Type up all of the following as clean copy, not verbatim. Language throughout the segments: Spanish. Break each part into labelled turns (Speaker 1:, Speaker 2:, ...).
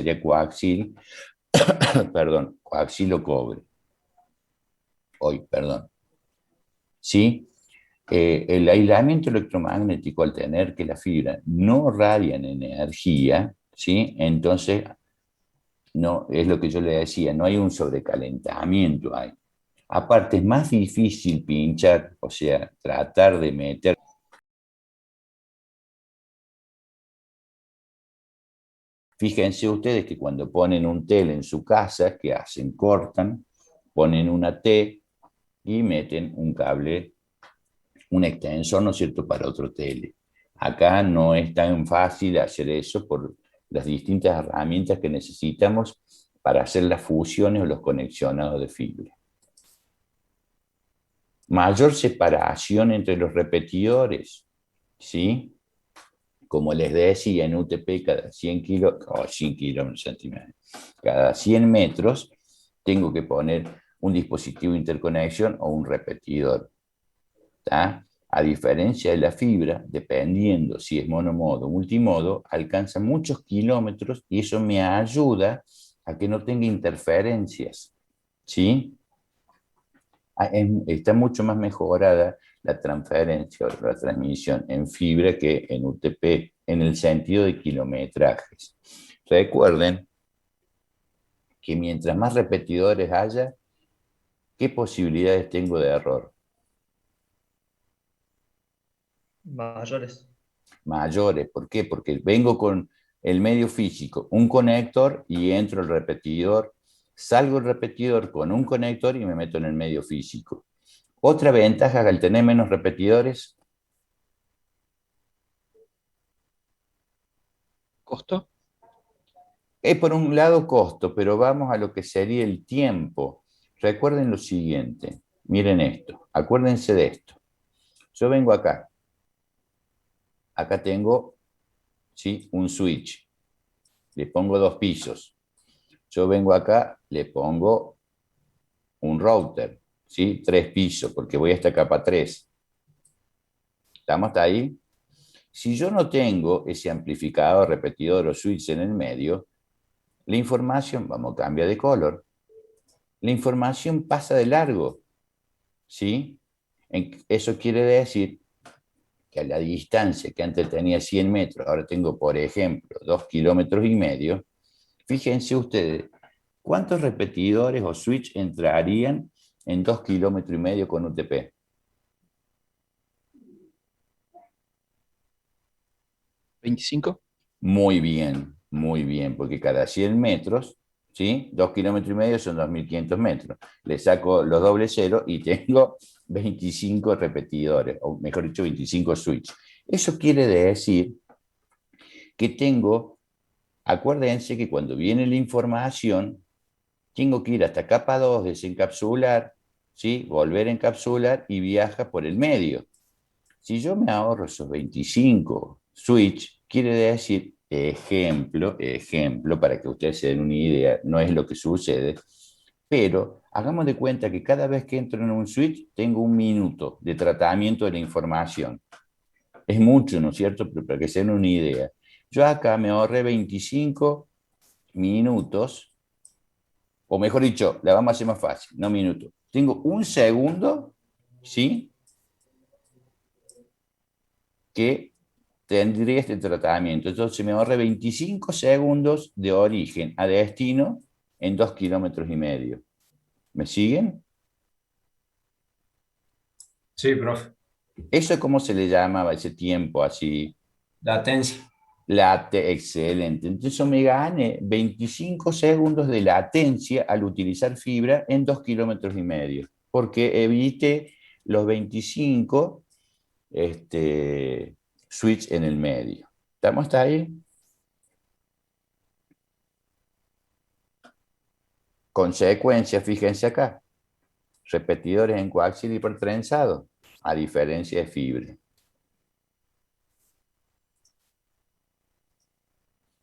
Speaker 1: sería coaxil, perdón, coaxil o cobre. Hoy, perdón. ¿Sí? El aislamiento electromagnético, al tener que la fibra no radian energía, ¿sí? Entonces, no, es lo que yo le decía, no hay un sobrecalentamiento ahí. Aparte, es más difícil pinchar, o sea, tratar de meter. Fíjense ustedes que cuando ponen un tel en su casa, ¿qué hacen? Cortan, ponen una T y meten un cable, un extensor, ¿no es cierto?, para otro tele. Acá no es tan fácil hacer eso por las distintas herramientas que necesitamos para hacer las fusiones o los conexionados de fibra. Mayor separación entre los repetidores, ¿sí? Como les decía, en UTP cada 100 centímetros, cada 100 metros, tengo que poner un dispositivo de interconexión o un repetidor. ¿Tá? A diferencia de la fibra, dependiendo si es monomodo o multimodo, alcanza muchos kilómetros y eso me ayuda a que no tenga interferencias. ¿Sí? Está mucho más mejorada la transferencia o la transmisión en fibra que en UTP, en el sentido de kilometrajes. Recuerden que mientras más repetidores haya, ¿qué posibilidades tengo de error?
Speaker 2: Mayores.
Speaker 1: Mayores. ¿Por qué? Porque vengo con el medio físico, un conector y entro el repetidor, salgo el repetidor con un conector y me meto en el medio físico. Otra ventaja al tener menos repetidores
Speaker 3: ¿Costo?
Speaker 1: es por un lado costo, pero vamos a lo que sería el tiempo. Recuerden lo siguiente, miren esto, acuérdense de esto. Yo vengo acá tengo, ¿sí?, un switch, le pongo 2 pisos. Yo vengo acá, le pongo un router, ¿sí?, 3 pisos, porque voy a esta capa 3. ¿Estamos hasta ahí? Si yo no tengo ese amplificador, repetidor o switch en el medio, la información, vamos, cambia de color. La información pasa de largo, ¿sí? Eso quiere decir que a la distancia que antes tenía 100 metros, ahora tengo, por ejemplo, 2,5 kilómetros. Fíjense ustedes, ¿cuántos repetidores o switch entrarían en 2,5 kilómetros con UTP?
Speaker 3: ¿25?
Speaker 1: Muy bien, porque cada 100 metros, ¿sí? 2,5 kilómetros son 2.500 metros. Le saco los doble cero y tengo 25 repetidores, o mejor dicho, 25 switch. Eso quiere decir que tengo, acuérdense que cuando viene la información, tengo que ir hasta capa 2, desencapsular, ¿sí?, volver a encapsular y viaja por el medio. Si yo me ahorro esos 25 switch, quiere decir, ejemplo, para que ustedes se den una idea, no es lo que sucede, pero hagamos de cuenta que cada vez que entro en un switch tengo 1 minuto de tratamiento de la información. Es mucho, ¿no es cierto? Pero para que se den una idea. Yo acá me ahorré 25 minutos, o mejor dicho, la vamos a hacer más fácil, no minutos. Tengo 1 segundo, ¿sí?, que tendría este tratamiento. Entonces me ahorré 25 segundos de origen a destino en 2,5 kilómetros. ¿Me siguen?
Speaker 4: Sí, profe.
Speaker 1: ¿Eso cómo se le llamaba ese tiempo así?
Speaker 4: Latencia.
Speaker 1: Excelente. Entonces yo me gané 25 segundos de latencia al utilizar fibra en 2,5 kilómetros, porque evité los 25 switch en el medio. ¿Estamos hasta ahí? Consecuencia, fíjense acá, repetidores en coaxial hipertrenzado, a diferencia de fibra.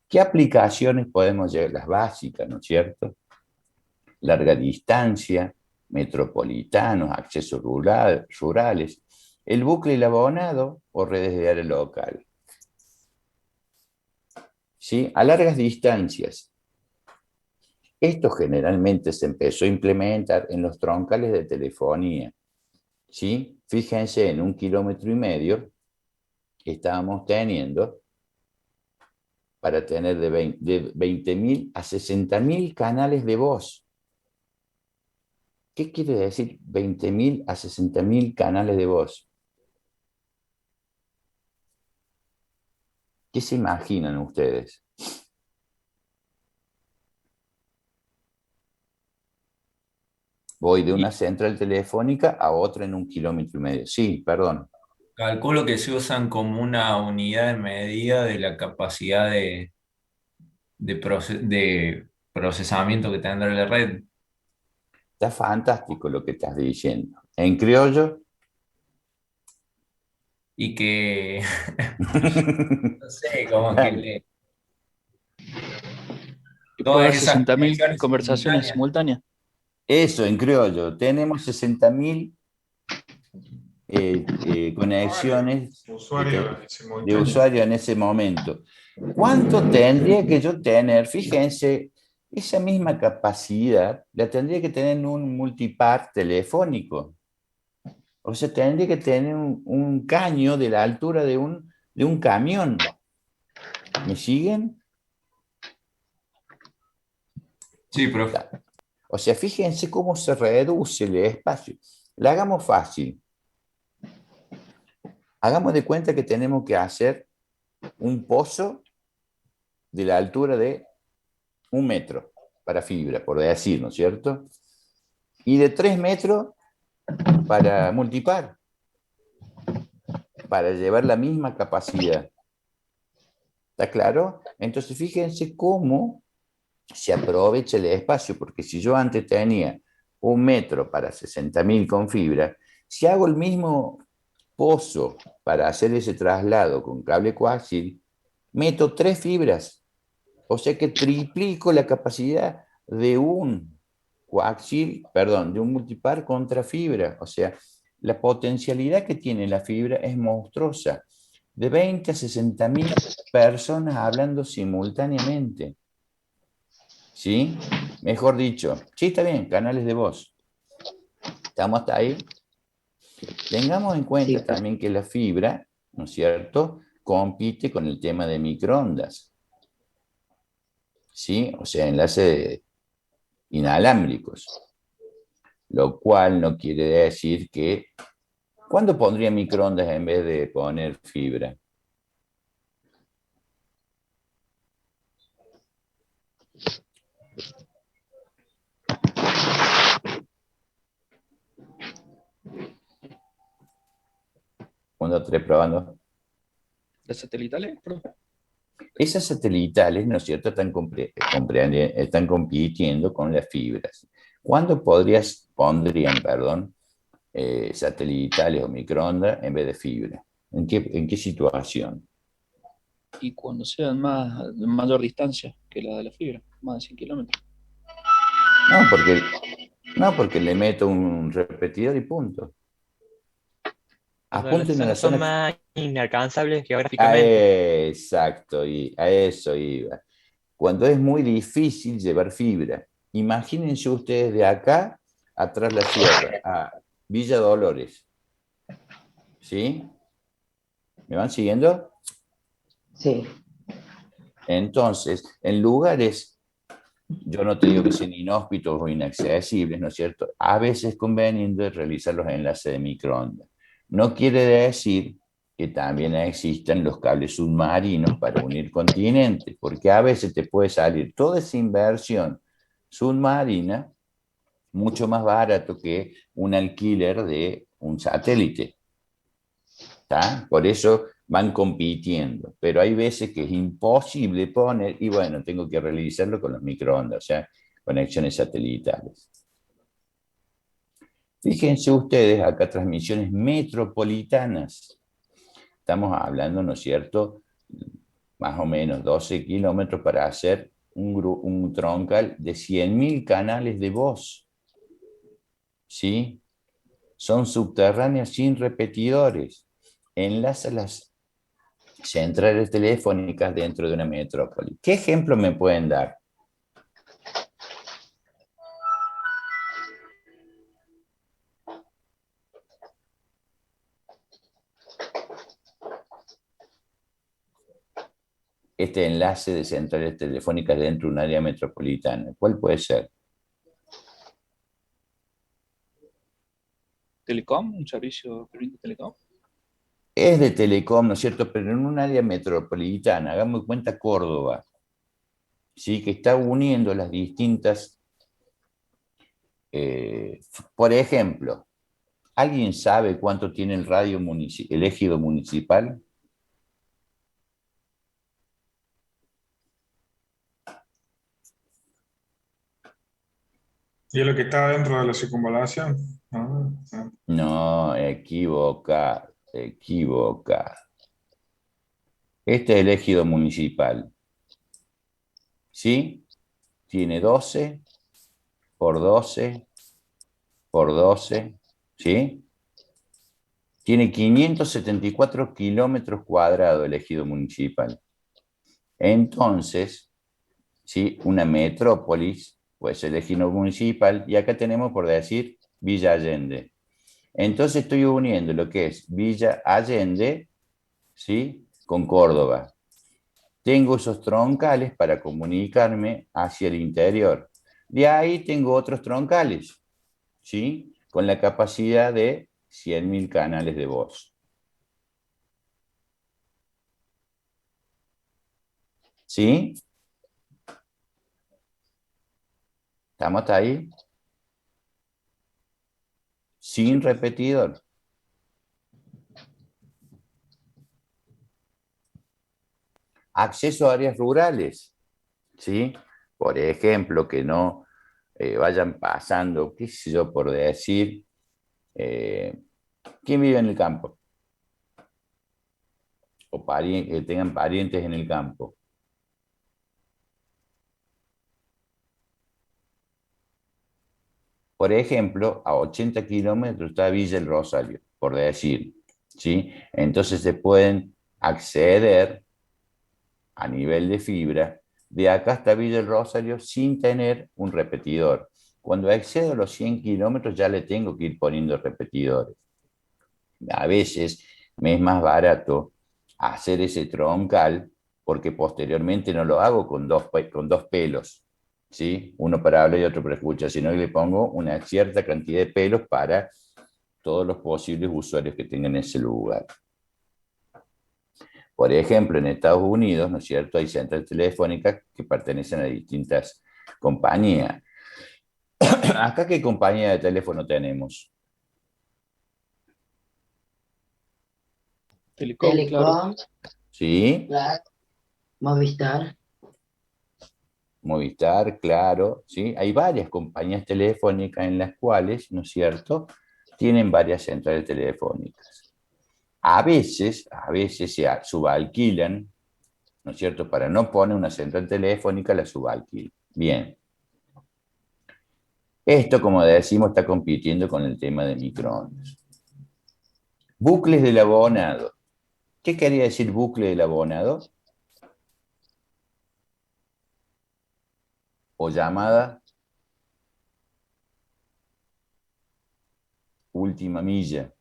Speaker 1: ¿Qué aplicaciones podemos llegar? Las básicas, ¿no es cierto? Larga distancia, metropolitanos, accesos rurales, el bucle y el abonado o redes de área local. ¿Sí? A largas distancias, Esto generalmente se empezó a implementar en los troncales de telefonía, ¿sí? Fíjense, en 1,5 kilómetros estábamos teniendo para tener de 20.000 a 60.000 canales de voz. ¿Qué quiere decir 20.000 a 60.000 canales de voz? ¿Qué se imaginan ustedes? Voy de una central telefónica a otra en 1,5 kilómetros. Sí, perdón.
Speaker 4: Calculo que se usan como una unidad de medida de la capacidad de procesamiento que tendrá la red.
Speaker 1: Está fantástico lo que estás diciendo. En criollo,
Speaker 4: Y que, no sé, como que
Speaker 1: dale.
Speaker 3: Y puede
Speaker 4: todas
Speaker 3: haber
Speaker 4: esas
Speaker 3: 60.000
Speaker 4: conexiones
Speaker 3: conversaciones
Speaker 4: simultáneas.
Speaker 3: simultáneas.
Speaker 1: Eso, en criollo. Tenemos 60.000 conexiones
Speaker 5: Usuario
Speaker 1: de
Speaker 5: simultáneo.
Speaker 1: usuario en ese momento. ¿Cuánto tendría que yo tener? Fíjense, esa misma capacidad la tendría que tener en un multipar telefónico. O sea, tendría que tener un caño de la altura de un camión. ¿Me siguen?
Speaker 4: Sí, profe.
Speaker 1: O sea, fíjense cómo se reduce el espacio. La hagamos fácil. Hagamos de cuenta que tenemos que hacer un pozo de la altura de 1 metro para fibra, por decir, ¿no es cierto? Y de 3 metros para multipar, para llevar la misma capacidad. ¿Está claro? Entonces, fíjense cómo se aprovecha el espacio, porque si yo antes tenía 1 metro para 60.000 con fibra, si hago el mismo pozo para hacer ese traslado con cable coaxil, meto 3 fibras, o sea que triplico la capacidad de un coaxil, perdón, de un multipar contra fibra. O sea, la potencialidad que tiene la fibra es monstruosa. De 20 a 60.000 personas hablando simultáneamente. ¿Sí? Mejor dicho, sí, está bien, canales de voz. ¿Estamos hasta ahí? Tengamos en cuenta también que la fibra, ¿no es cierto?, compite con el tema de microondas. ¿Sí? O sea, enlaces inalámbricos. Lo cual no quiere decir que... ¿Cuándo pondría microondas en vez de poner fibra? ¿Cuándo estaré probando?
Speaker 3: ¿Las satelitales, profe?
Speaker 1: Esas satelitales, ¿no es cierto?, están compitiendo con las fibras. ¿Cuándo pondrían, perdón, satelitales o microondas en vez de fibra? ¿En qué situación?
Speaker 3: Y cuando sean más, de mayor distancia que la de la fibra, más de 100 kilómetros.
Speaker 1: No, porque le meto un repetidor y punto.
Speaker 2: Cuando las
Speaker 1: Apunten a la
Speaker 2: zonas son
Speaker 1: zona.
Speaker 2: más inalcanzables geográficamente.
Speaker 1: Exacto, y a eso iba. Cuando es muy difícil llevar fibra. Imagínense ustedes de acá, atrás la sierra, a Villa Dolores. ¿Sí? ¿Me van siguiendo?
Speaker 6: Sí.
Speaker 1: Entonces, en lugares, yo no te digo que sean inhóspitos o inaccesibles, ¿no es cierto? A veces es conveniente realizar los enlaces de microondas. No quiere decir que también existan los cables submarinos para unir continentes, porque a veces te puede salir toda esa inversión submarina mucho más barato que un alquiler de un satélite. ¿Tá? Por eso van compitiendo, pero hay veces que es imposible poner, y bueno, tengo que realizarlo con los microondas, o sea, conexiones satelitales. Fíjense ustedes, acá transmisiones metropolitanas. Estamos hablando, ¿no es cierto?, más o menos 12 kilómetros para hacer un troncal de 100.000 canales de voz. ¿Sí? Son subterráneas sin repetidores. Enlaza las centrales telefónicas dentro de una metrópoli. ¿Qué ejemplo me pueden dar? este enlace de centrales telefónicas dentro de un área metropolitana? ¿Cuál puede ser?
Speaker 3: Telecom, un servicio que brinda Telecom.
Speaker 1: Es de Telecom, ¿no es cierto? Pero en un área metropolitana, hagamos de cuenta Córdoba, ¿sí? Que está uniendo las distintas... por ejemplo, ¿alguien sabe cuánto tiene el el ejido municipal?
Speaker 5: Y es lo que está dentro de la circunvalación.
Speaker 1: No, equivoca, equivoca. Este es el ejido municipal, ¿sí? Tiene 12 por 12 por 12, ¿sí? Tiene 574 kilómetros cuadrados el ejido municipal. Entonces, ¿sí? Una metrópolis, pues el ejido municipal, y acá tenemos por decir Villa Allende. Entonces estoy uniendo lo que es Villa Allende, ¿sí? Con Córdoba. Tengo esos troncales para comunicarme hacia el interior. De ahí tengo otros troncales, ¿sí? Con la capacidad de 100.000 canales de voz. ¿Sí? ¿Estamos hasta ahí? Sin repetidor. Acceso a áreas rurales, ¿sí? Por ejemplo, que no vayan pasando, qué sé yo, por decir, ¿quién vive en el campo? O que tengan parientes en el campo. Por ejemplo, a 80 kilómetros está Villa El Rosario, por decir, ¿sí? Entonces se pueden acceder a nivel de fibra de acá hasta Villa El Rosario sin tener un repetidor. Cuando accedo a los 100 kilómetros ya le tengo que ir poniendo repetidores. A veces me es más barato hacer ese troncal porque posteriormente no lo hago con dos pelos, ¿sí? Uno para hablar y otro para escuchar, sino que le pongo una cierta cantidad de pelos para todos los posibles usuarios que tengan ese lugar. Por ejemplo, en Estados Unidos, ¿no es cierto?, hay centrales telefónicas que pertenecen a distintas compañías. ¿Acá qué compañía de teléfono tenemos?
Speaker 3: Telecom, claro.
Speaker 6: Telecom,
Speaker 1: ¿Sí?
Speaker 6: Claro, Movistar.
Speaker 1: Movistar, Claro, ¿sí? Hay varias compañías telefónicas en las cuales, ¿no es cierto?, tienen varias centrales telefónicas. A veces se subalquilan, ¿no es cierto?, para no poner una central telefónica, la subalquilan. Bien. Esto, como decimos, está compitiendo con el tema de microondas. Bucles del abonado. ¿Qué quería decir bucle del abonado? O llamada última milla.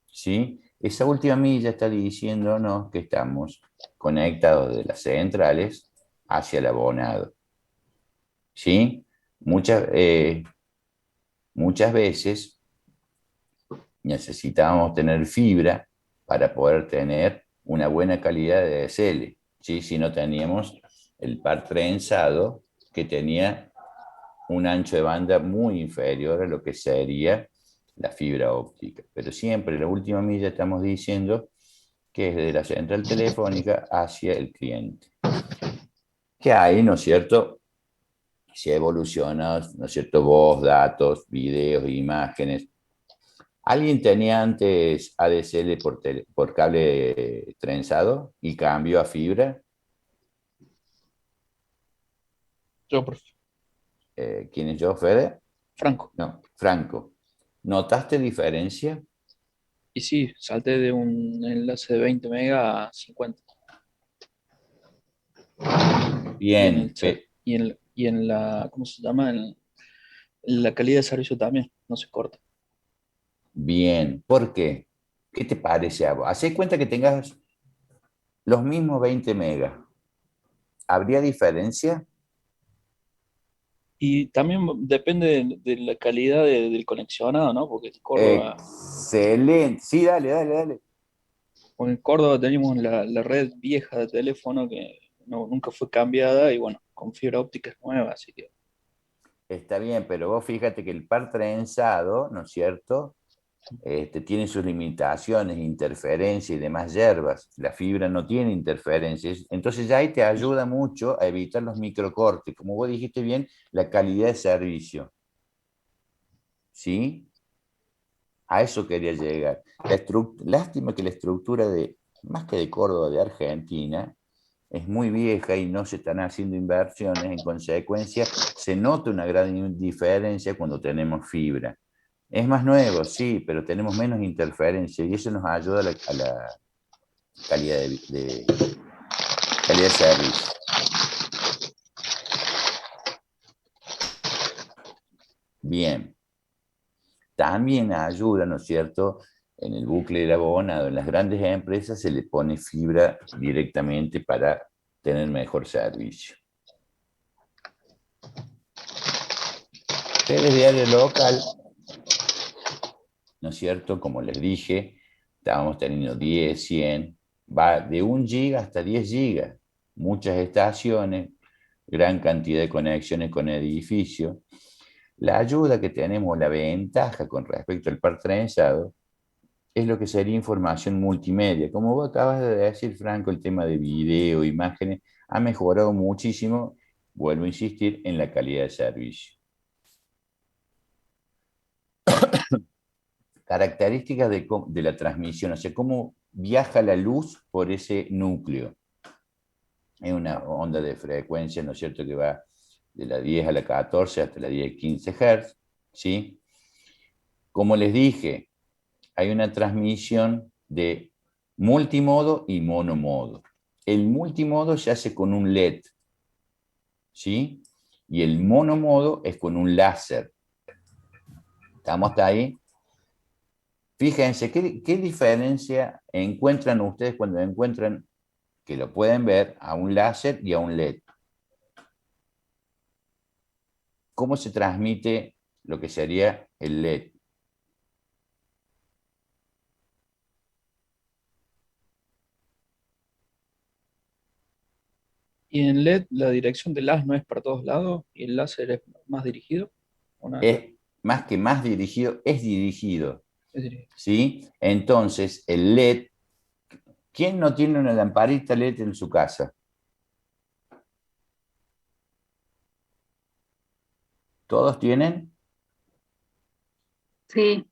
Speaker 1: ¿Sí? Esa última milla está diciéndonos que estamos conectados de las centrales hacia el abonado. ¿Sí? Muchas veces necesitábamos tener fibra para poder tener una buena calidad de DSL, ¿sí? Si no teníamos el par trenzado que tenía un ancho de banda muy inferior a lo que sería la fibra óptica. Pero siempre la última milla estamos diciendo que es de la central telefónica hacia el cliente. Que ahí, ¿no es cierto?, se ha evolucionado, ¿no es cierto?, voz, datos, videos, imágenes. ¿Alguien tenía antes ADSL por cable trenzado y cambió a fibra?
Speaker 3: Yo, profe.
Speaker 1: ¿Quién es yo, Fede?
Speaker 3: Franco.
Speaker 1: No, Franco. ¿Notaste diferencia?
Speaker 3: Y sí, salté de un enlace de 20 megas a 50. Y en
Speaker 1: Bien,
Speaker 3: el y en la, ¿cómo se llama? En la calidad de servicio también, no se corta.
Speaker 1: bien. ¿Por qué? ¿Qué te parece a vos? Hacé cuenta que tengas Los mismos 20 megas. ¿Habría diferencia?
Speaker 3: Y también depende de la calidad del conexionado, ¿no? Porque
Speaker 1: Excelente. Sí, dale, dale, dale.
Speaker 3: en Córdoba tenemos la red vieja de teléfono que nunca fue cambiada y bueno, con fibra óptica es nueva, así que
Speaker 1: Está bien, pero vos fíjate que el par trenzado, ¿no es cierto? Tiene sus limitaciones, interferencias y demás hierbas. La fibra no tiene interferencias. Entonces ya ahí te ayuda mucho a evitar los microcortes. Como vos dijiste bien, la calidad de servicio. ¿Sí? A eso quería llegar. Lástima que la estructura de, más que de Córdoba, de Argentina, es muy vieja y no se están haciendo inversiones. En consecuencia, se nota una gran diferencia cuando tenemos fibra. Es más nuevo, sí, pero tenemos menos interferencia y eso nos ayuda a la calidad calidad de servicio. Bien. También ayuda, ¿no es cierto? En el bucle del abonado, en las grandes empresas se le pone fibra directamente para tener mejor servicio. Telediario local, ¿no es cierto? Como les dije, estábamos teniendo 10, 100, va de 1 giga hasta 10 gigas. Muchas estaciones, gran cantidad de conexiones con edificios. La ayuda que tenemos, la ventaja con respecto al par trenzado, es lo que sería información multimedia. Como vos acabas de decir, Franco, el tema de video, imágenes, ha mejorado muchísimo, vuelvo a insistir, en la calidad de servicio. Características de la transmisión, o sea, cómo viaja la luz por ese núcleo. Es una onda de frecuencia, ¿no es cierto?, que va de la 10 a la 14 hasta la 10 a 15 Hz, ¿sí? Como les dije, hay una transmisión de multimodo y monomodo. El multimodo se hace con un LED, ¿sí? Y el monomodo es con un láser. ¿Estamos hasta ahí? Fíjense, ¿qué diferencia encuentran ustedes cuando encuentran, que lo pueden ver, a un láser y a un LED? ¿Cómo se transmite lo que sería el LED?
Speaker 3: y en LED la dirección del haz no es para todos lados y el láser es más dirigido.
Speaker 1: Es más que más dirigido, es dirigido.
Speaker 3: Es dirigido.
Speaker 1: ¿Sí? Entonces, el LED, ¿quién no tiene una lamparita LED en su casa? ¿Todos tienen?
Speaker 6: Sí,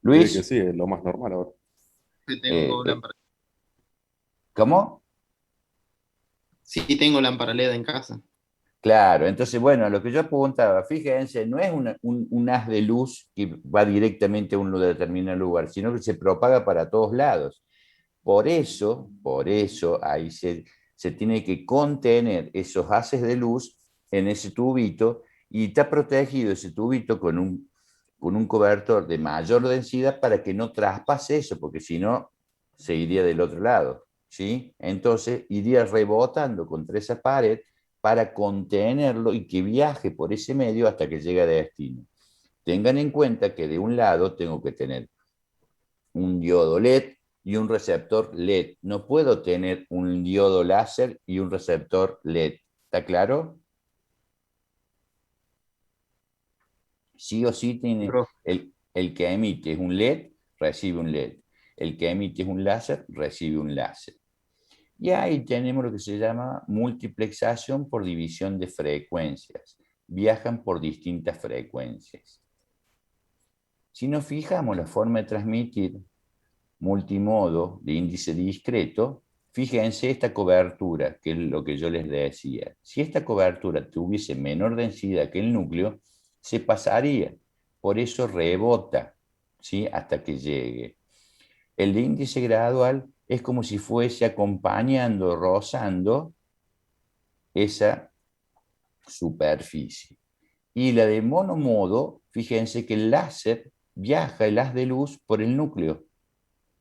Speaker 1: Luis,
Speaker 7: Que sí, es lo más normal ahora.
Speaker 8: Sí,
Speaker 1: eh,
Speaker 8: tengo lámpara.
Speaker 1: ¿cómo?
Speaker 8: Sí, tengo lámpara LED en casa.
Speaker 1: Claro, entonces, bueno, lo que yo apuntaba, fíjense, no es un haz de luz que va directamente a un determinado lugar, sino que se propaga para todos lados. Por eso ahí se tiene que contener esos haces de luz en ese tubito y está protegido ese tubito con un cobertor de mayor densidad para que no traspase eso, porque si no, se iría del otro lado, ¿sí? Entonces, iría rebotando contra esa pared para contenerlo y que viaje por ese medio hasta que llegue a destino. Tengan en cuenta que de un lado tengo que tener un diodo LED y un receptor LED. No puedo tener un diodo láser y un receptor LED. ¿Está claro? Sí o sí tiene
Speaker 8: Profe.
Speaker 1: el que emite es un LED, recibe un LED. El que emite es un láser, recibe un láser. Y ahí tenemos lo que se llama multiplexación por división de frecuencias. Viajan por distintas frecuencias. Si nos fijamos la forma de transmitir multimodo de índice discreto, fíjense esta cobertura, que es lo que yo les decía. Si esta cobertura tuviese menor densidad que el núcleo, se pasaría. Por eso rebota, ¿sí?, hasta que llegue. El de índice gradual es como si fuese acompañando, rozando esa superficie. Y la de monomodo, fíjense que el láser viaja el haz de luz por el núcleo.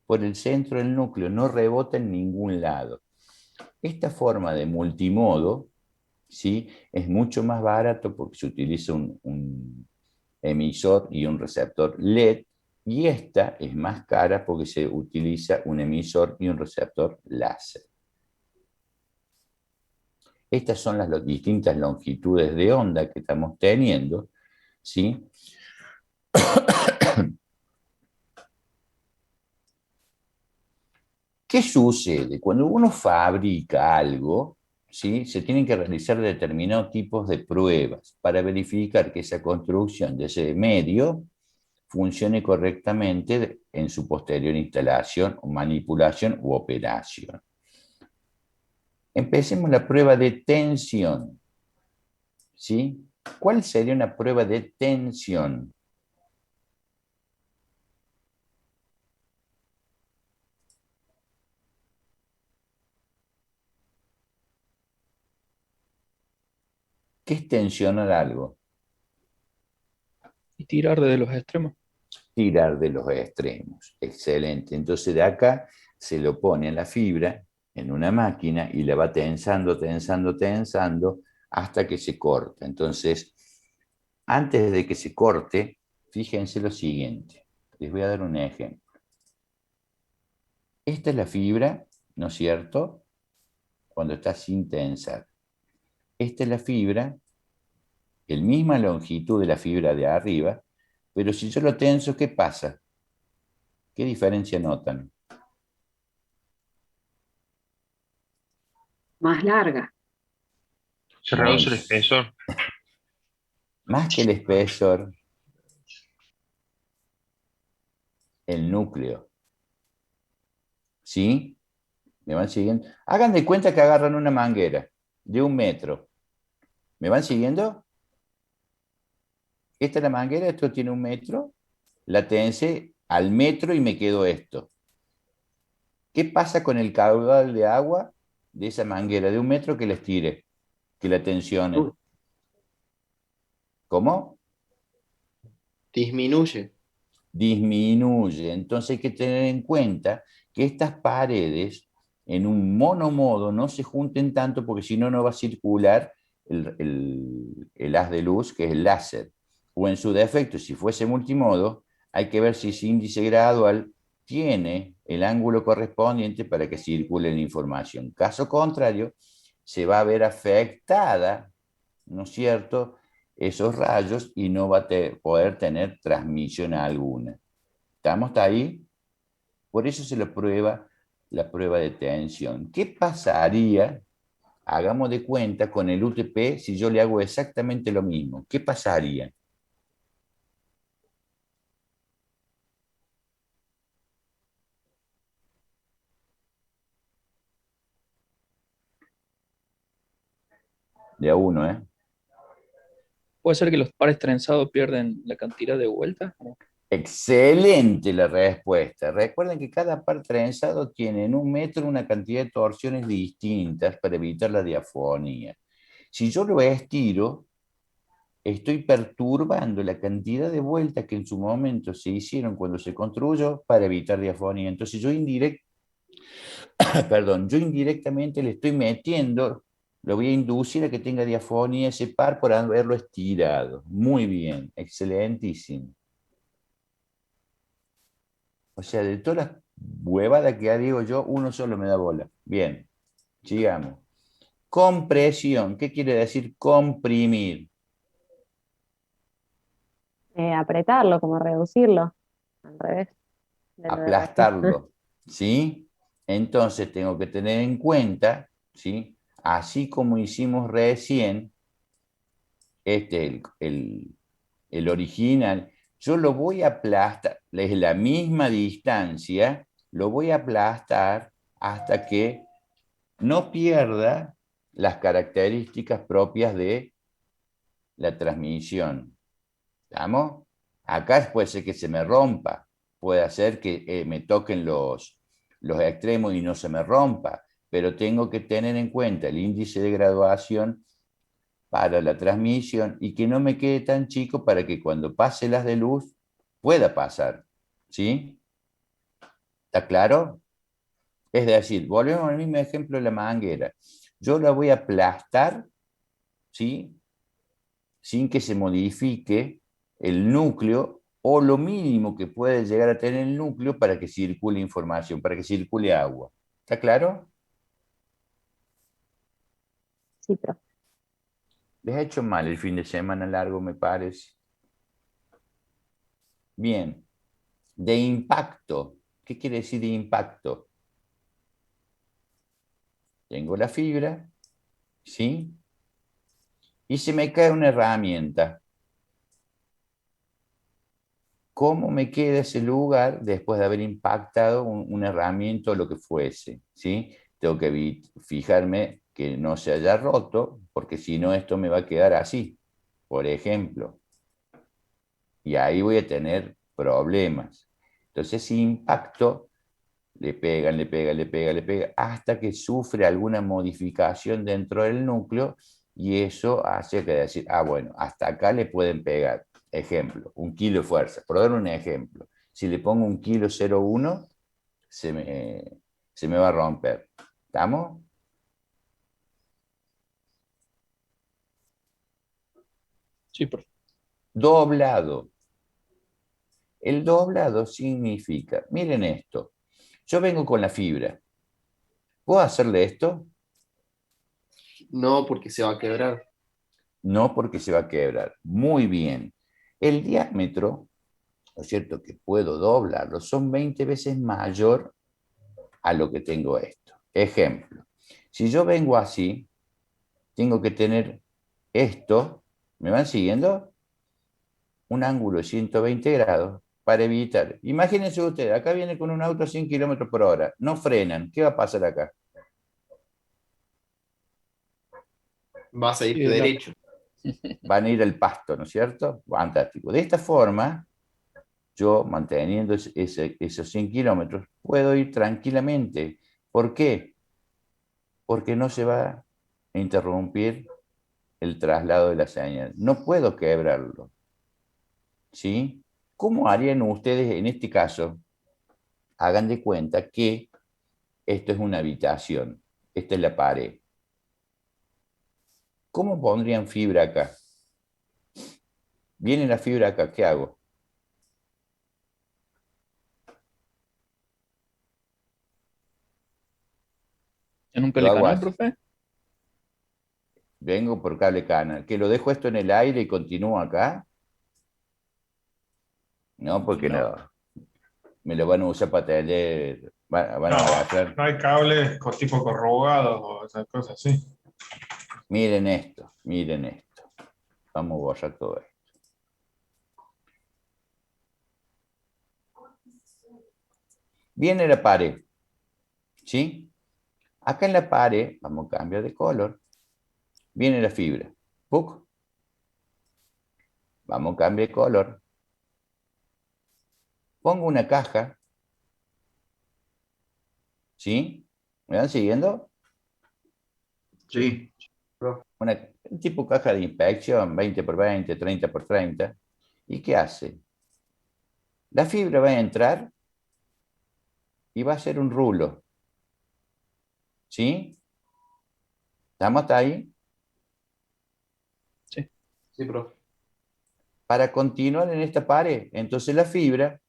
Speaker 1: por el centro del núcleo, no rebota en ningún lado. Esta forma de multimodo, ¿sí?, es mucho más barato porque se utiliza un emisor y un receptor LED, y esta es más cara porque se utiliza un emisor y un receptor láser. Estas son las distintas longitudes de onda que estamos teniendo, ¿sí? ¿Qué sucede? Cuando uno fabrica algo, ¿sí?, se tienen que realizar determinados tipos de pruebas para verificar que esa construcción de ese medio funcione correctamente en su posterior instalación, manipulación u operación. Empecemos la prueba de tensión, ¿sí? ¿Cuál sería una prueba de tensión? ¿Qué es tensionar algo?
Speaker 3: Y tirar de los extremos.
Speaker 1: Tirar de los extremos. Excelente. Entonces de acá se lo pone en la fibra, en una máquina, y la va tensando, tensando, tensando, hasta que se corta. Entonces, antes de que se corte, fíjense lo siguiente. Les voy a dar un ejemplo. Esta es la fibra, ¿no es cierto?, cuando está sin tensar. Esta es la fibra, la misma longitud de la fibra de arriba, pero si yo lo tenso, ¿qué pasa? ¿Qué diferencia notan?
Speaker 6: Más larga.
Speaker 7: Se
Speaker 1: Muy
Speaker 7: reduce el espesor.
Speaker 1: Más que el espesor, el núcleo. ¿Sí? ¿Me van siguiendo? Hagan de cuenta que agarran una manguera de 1 metro. ¿Me van siguiendo? Esta es la manguera, esto tiene 1 metro. La tensé al metro y me quedó esto. ¿Qué pasa con el caudal de agua de esa manguera de 1 metro que la estire, que la tensione? ¿Cómo?
Speaker 8: Disminuye.
Speaker 1: Disminuye. Entonces hay que tener en cuenta que estas paredes en un monomodo no se junten tanto porque si no, no va a circular el haz de luz, que es el láser. O en su defecto, si fuese multimodo, hay que ver si ese índice gradual tiene el ángulo correspondiente para que circule la información. Caso contrario, se va a ver afectada, ¿no es cierto?, esos rayos y no va a poder tener transmisión alguna. ¿Estamos ahí? Por eso se lo prueba la prueba de tensión. ¿Qué pasaría, hagamos de cuenta, con el UTP si yo le hago exactamente lo mismo? ¿Qué pasaría? De a uno, ¿eh?
Speaker 3: ¿Puede ser que los pares trenzados pierden la cantidad de vueltas?
Speaker 1: Excelente la respuesta. Recuerden que cada par trenzado tiene en 1 metro una cantidad de torsiones distintas para evitar la diafonía. Si yo lo estiro, estoy perturbando la cantidad de vueltas que en su momento se hicieron cuando se construyó para evitar diafonía. Entonces yo yo indirectamente le estoy metiendo, lo voy a inducir a que tenga diafonía ese par por haberlo estirado. Muy bien, excelentísimo. O sea, de todas las huevadas que digo yo, uno solo me da bola. Bien, sigamos. Compresión, ¿qué quiere decir comprimir?
Speaker 9: Apretarlo, como reducirlo, al revés de lo de recién.
Speaker 1: Aplastarlo, ¿sí? Entonces tengo que tener en cuenta, ¿sí?, así como hicimos recién, el original, yo lo voy a aplastar, es la misma distancia, lo voy a aplastar hasta que no pierda las características propias de la transmisión. ¿Estamos? Acá puede ser que se me rompa, puede ser que me toquen los extremos y no se me rompa, pero tengo que tener en cuenta el índice de graduación para la transmisión y que no me quede tan chico para que cuando pase las de luz pueda pasar. ¿Sí? ¿Está claro? Es decir, volvemos al mismo ejemplo de la manguera. Yo la voy a aplastar, ¿sí? Sin que se modifique el núcleo o lo mínimo que puede llegar a tener el núcleo para que circule información, para que circule agua. ¿Está claro?
Speaker 9: Sí, profe.
Speaker 1: Les ha hecho mal el fin de semana largo, me parece. Bien. De impacto. ¿Qué quiere decir de impacto? Tengo la fibra, ¿sí? Y se me cae una herramienta. ¿Cómo me queda ese lugar después de haber impactado una herramienta o lo que fuese? ¿Sí? Tengo que fijarme que no se haya roto, porque si no esto me va a quedar así, por ejemplo. Y ahí voy a tener problemas. Entonces, ese impacto le pegan, le pega, le pega, le pega, hasta que sufre alguna modificación dentro del núcleo y eso hace que decir, ah, bueno, hasta acá le pueden pegar. Ejemplo, 1 kilo de fuerza. Por dar un ejemplo, si le pongo 1,01 kg, se me va a romper. ¿Estamos?
Speaker 3: Sí, profe.
Speaker 1: Doblado. El doblado significa, miren esto, yo vengo con la fibra. ¿Puedo hacerle esto?
Speaker 8: No, porque se va a quebrar.
Speaker 1: No, porque se va a quebrar. Muy bien. El diámetro, ¿no es cierto?, que puedo doblarlo, son 20 veces mayor a lo que tengo esto. Ejemplo, si yo vengo así, tengo que tener esto, ¿me van siguiendo? Un ángulo de 120 grados para evitar. Imagínense ustedes, acá viene con un auto a 100 kilómetros por hora, no frenan, ¿qué va a pasar acá?
Speaker 8: Vas a
Speaker 3: Sí,
Speaker 8: irte
Speaker 3: de largo.
Speaker 8: derecho.
Speaker 1: Van a ir al pasto, ¿no es cierto? Fantástico. De esta forma, yo manteniendo esos 100 kilómetros, puedo ir tranquilamente. ¿Por qué? Porque no se va a interrumpir el traslado de la señal. No puedo quebrarlo. ¿Sí? ¿Cómo harían ustedes en este caso? Hagan de cuenta que esto es una habitación. Esta es la pared. ¿Cómo pondrían fibra acá? Viene la fibra acá, ¿qué hago?
Speaker 3: ¿En un
Speaker 1: Lo hago
Speaker 3: canal,
Speaker 1: así.
Speaker 3: profe?
Speaker 1: Vengo por cable canal. ¿Que lo dejo esto en el aire y continúo acá? No, porque
Speaker 3: No.
Speaker 1: no. Me lo van a usar para tener, van
Speaker 5: No,
Speaker 1: a agarrar.
Speaker 5: no hay cables tipo corrugados o esas cosas así.
Speaker 1: Miren esto, miren esto. Vamos a borrar todo esto. Viene la pared, ¿sí? Acá en la pared, vamos a cambiar de color, viene la fibra. ¡Puc! Vamos a cambiar de color. Pongo una caja, ¿sí? ¿Me van siguiendo?
Speaker 8: Sí.
Speaker 1: Una tipo caja de inspección, 20 por 20, 30 por 30. ¿Y qué hace? La fibra va a entrar y va a ser un rulo, ¿sí? ¿Estamos hasta ahí?
Speaker 3: Sí.
Speaker 8: Sí, profe.
Speaker 1: Para continuar en esta pared. Entonces la fibra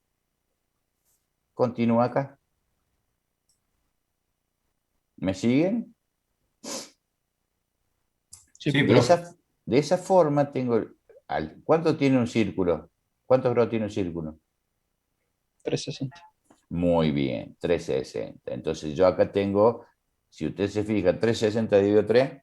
Speaker 1: continúa acá. ¿Me siguen?
Speaker 3: Sí,
Speaker 4: Sí,
Speaker 3: profe.
Speaker 1: De
Speaker 4: profe.
Speaker 1: esa, de esa forma tengo... ¿Cuánto tiene un círculo? ¿Cuántos grados tiene un círculo?
Speaker 3: 360.
Speaker 1: Muy bien, 360. Entonces yo acá tengo, si usted se fija, 360 dividido 3,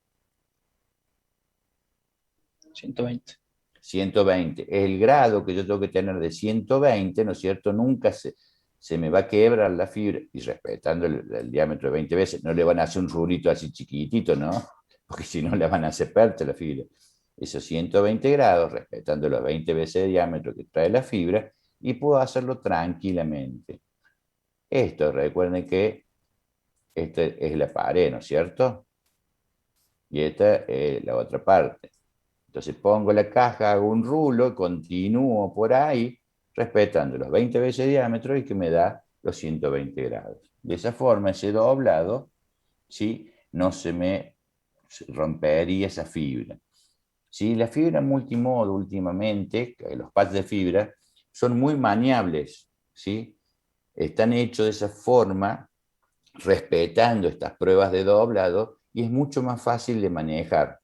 Speaker 3: 120.
Speaker 1: 120. Es el grado que yo tengo que tener de 120, ¿no es cierto? Nunca se me va a quebrar la fibra, y respetando el diámetro de 20 veces, no le van a hacer un rulito así chiquitito, ¿no? Porque si no le van a hacer perte la fibra. Esos 120 grados, respetando los 20 veces de diámetro que trae la fibra, y puedo hacerlo tranquilamente. Esto, recuerden que esta es la pared, ¿no es cierto? Y esta es la otra parte. Entonces pongo la caja, hago un rulo, continúo por ahí, respetando los 20 veces de diámetro y que me da los 120 grados. De esa forma, ese doblado, ¿sí?, no se me rompería esa fibra. ¿Sí? La fibra multimodo últimamente, los pads de fibra, son muy maniables, ¿sí? Están hechos de esa forma, respetando estas pruebas de doblado, y es mucho más fácil de manejar.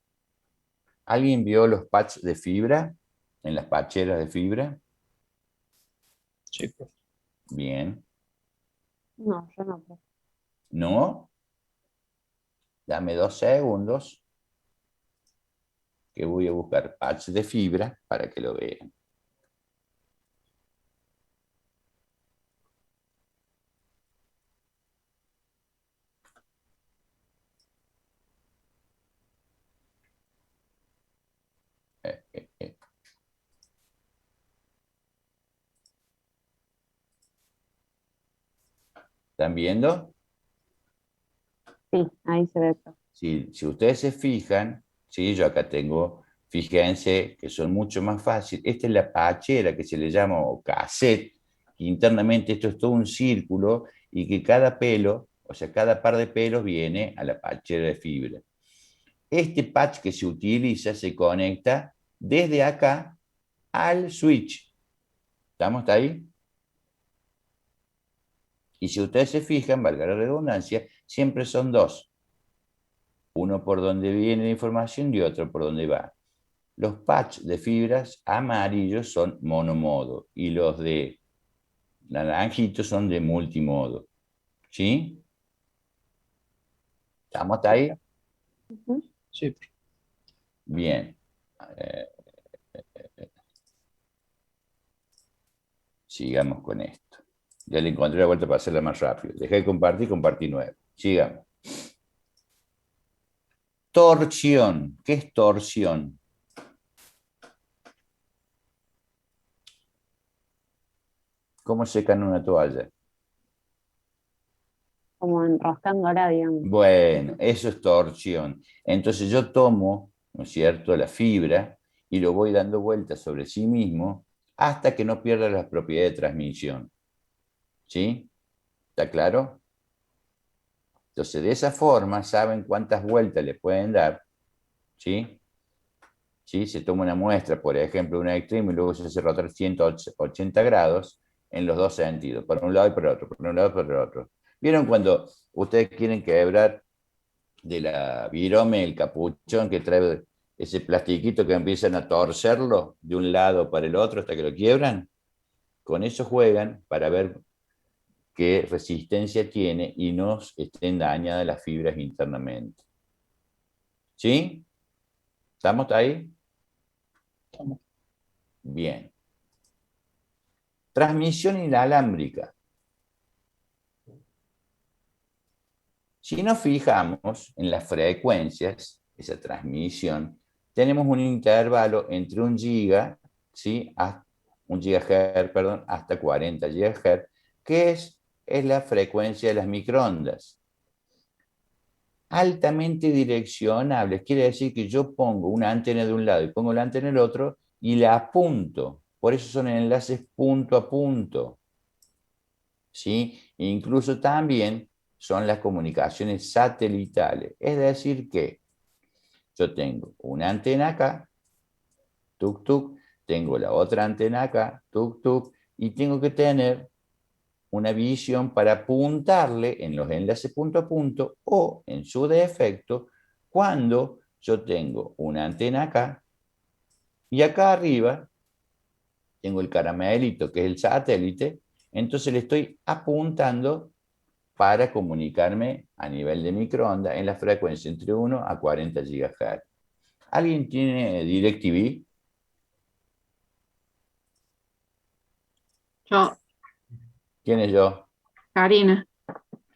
Speaker 1: ¿Alguien vio los pads de fibra en las patcheras de fibra?
Speaker 3: Sí, profe.
Speaker 1: Bien.
Speaker 9: No, yo no.
Speaker 1: ¿No? Dame 2 segundos que voy a buscar pads de fibra para que lo vean. Eh. ¿Están viendo?
Speaker 9: Sí, ahí se ve. Profe.
Speaker 1: Si ustedes se fijan, ¿sí? Yo acá tengo, fíjense que son mucho más fáciles. Esta es la pachera que se le llama o cassette, que internamente esto es todo un círculo y que cada pelo, o sea, cada par de pelos viene a la pachera de fibra. Este patch que se utiliza se conecta desde acá al switch. ¿Estamos hasta ahí? Y si ustedes se fijan, valga la redundancia, siempre son dos. Uno por donde viene la información y otro por donde va. Los patches de fibras amarillos son monomodo y los de naranjito son de multimodo. ¿Sí? ¿Estamos hasta ahí?
Speaker 9: Ujú.
Speaker 3: Sí, profe.
Speaker 1: Bien. Sigamos con esto. Ya le encontré la vuelta para hacerla más rápido. Dejé de compartir, compartí nuevo. Sigamos. Torsión. ¿Qué es torsión? ¿Cómo secan una toalla?
Speaker 9: Como enroscándola, digamos.
Speaker 1: Bueno, eso es torsión. Entonces yo tomo, ¿no es cierto?, la fibra y lo voy dando vueltas sobre sí mismo hasta que no pierda las propiedades de transmisión. ¿Sí? ¿Está claro? Entonces, de esa forma, saben cuántas vueltas le pueden dar. ¿Sí? ¿Sí? Se toma una muestra, por ejemplo, una extremo y luego se hace rotar 180 grados en los dos sentidos, por un lado y por el otro, por un lado y por el otro. ¿Vieron cuando ustedes quieren quebrar de la virome el capuchón que trae ese plastiquito que empiezan a torcerlo de un lado para el otro hasta que lo quiebran? Con eso juegan para ver qué resistencia tiene y no estén dañadas las fibras internamente. ¿Sí? ¿Estamos ahí?
Speaker 3: Estamos.
Speaker 1: Bien. Transmisión inalámbrica. Si nos fijamos en las frecuencias, esa transmisión, tenemos un intervalo entre 1 giga, ¿sí?, un gigahertz, perdón, hasta 40 gigahertz, que es la frecuencia de las microondas. Altamente direccionables, quiere decir que yo pongo una antena de un lado y pongo la antena del otro y la apunto. Por eso son enlaces punto a punto. ¿Sí? E incluso también son las comunicaciones satelitales. Es decir que yo tengo una antena acá, tuk tuk, tengo la otra antena acá, tuk tuk, y tengo que tener una visión para apuntarle en los enlaces punto a punto o, en su defecto, cuando yo tengo una antena acá y acá arriba tengo el caramelito que es el satélite, entonces le estoy apuntando para comunicarme a nivel de microondas en la frecuencia entre 1 a 40 GHz. ¿Alguien tiene DirecTV?
Speaker 10: Yo,
Speaker 1: ¿Quién es yo?
Speaker 10: Karina.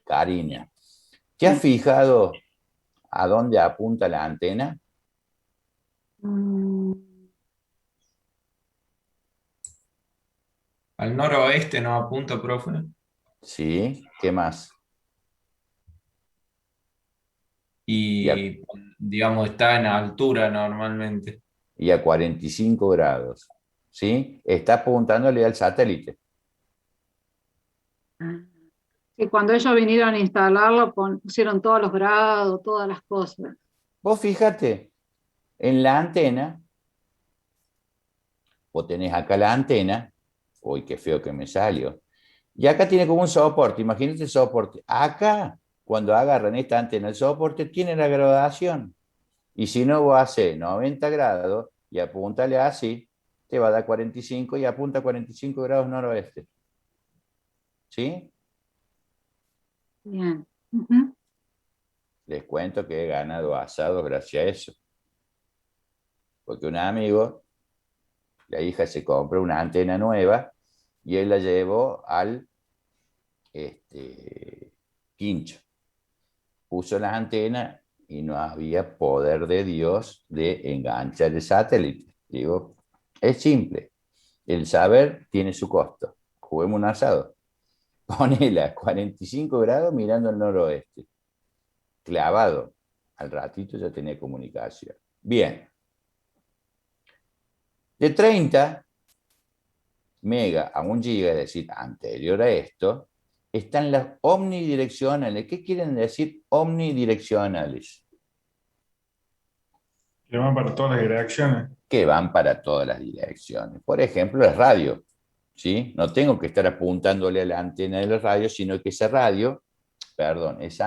Speaker 1: Karina. ¿Te has fijado a dónde apunta la antena?
Speaker 9: Mm,
Speaker 4: Al noroeste no apunta, profe.
Speaker 1: Sí. ¿Qué más?
Speaker 4: Y, digamos, está en altura normalmente.
Speaker 1: Y a 45 grados. ¿Sí? Está apuntándole al satélite.
Speaker 9: ah,
Speaker 10: Y cuando ellos vinieron a instalarlo, pusieron todos los grados, todas las cosas.
Speaker 1: Vos fíjate, en la antena, vos tenés acá la antena, uy, qué feo que me salió, y acá tiene como un soporte, imagínate el soporte. Acá, cuando agarran esta antena, el soporte tiene la graduación. Y si no, vos haces 90 grados y apúntale así, te va a dar 45 y apunta a 45 grados noroeste. ¿Sí?
Speaker 10: Bien. Ujú.
Speaker 1: Les cuento que he ganado asados gracias a eso. Porque un amigo, la hija se compró una antena nueva y él la llevó al quincho. Puso la antena y no había poder de Dios de enganchar el satélite. Digo, es simple. El saber tiene su costo. Juguemos un asado. Ponela a 45 grados mirando al noroeste. Clavado. Al ratito ya tenía comunicación. Bien. De 30 mega a 1 giga, es decir, anterior a esto, están las omnidireccionales. ¿Qué quieren decir omnidireccionales?
Speaker 5: Que van para todas las direcciones.
Speaker 1: Que van para todas las direcciones. Por ejemplo, la radio. ¿Sí? No tengo que estar apuntándole a la antena de la radio, sino que esa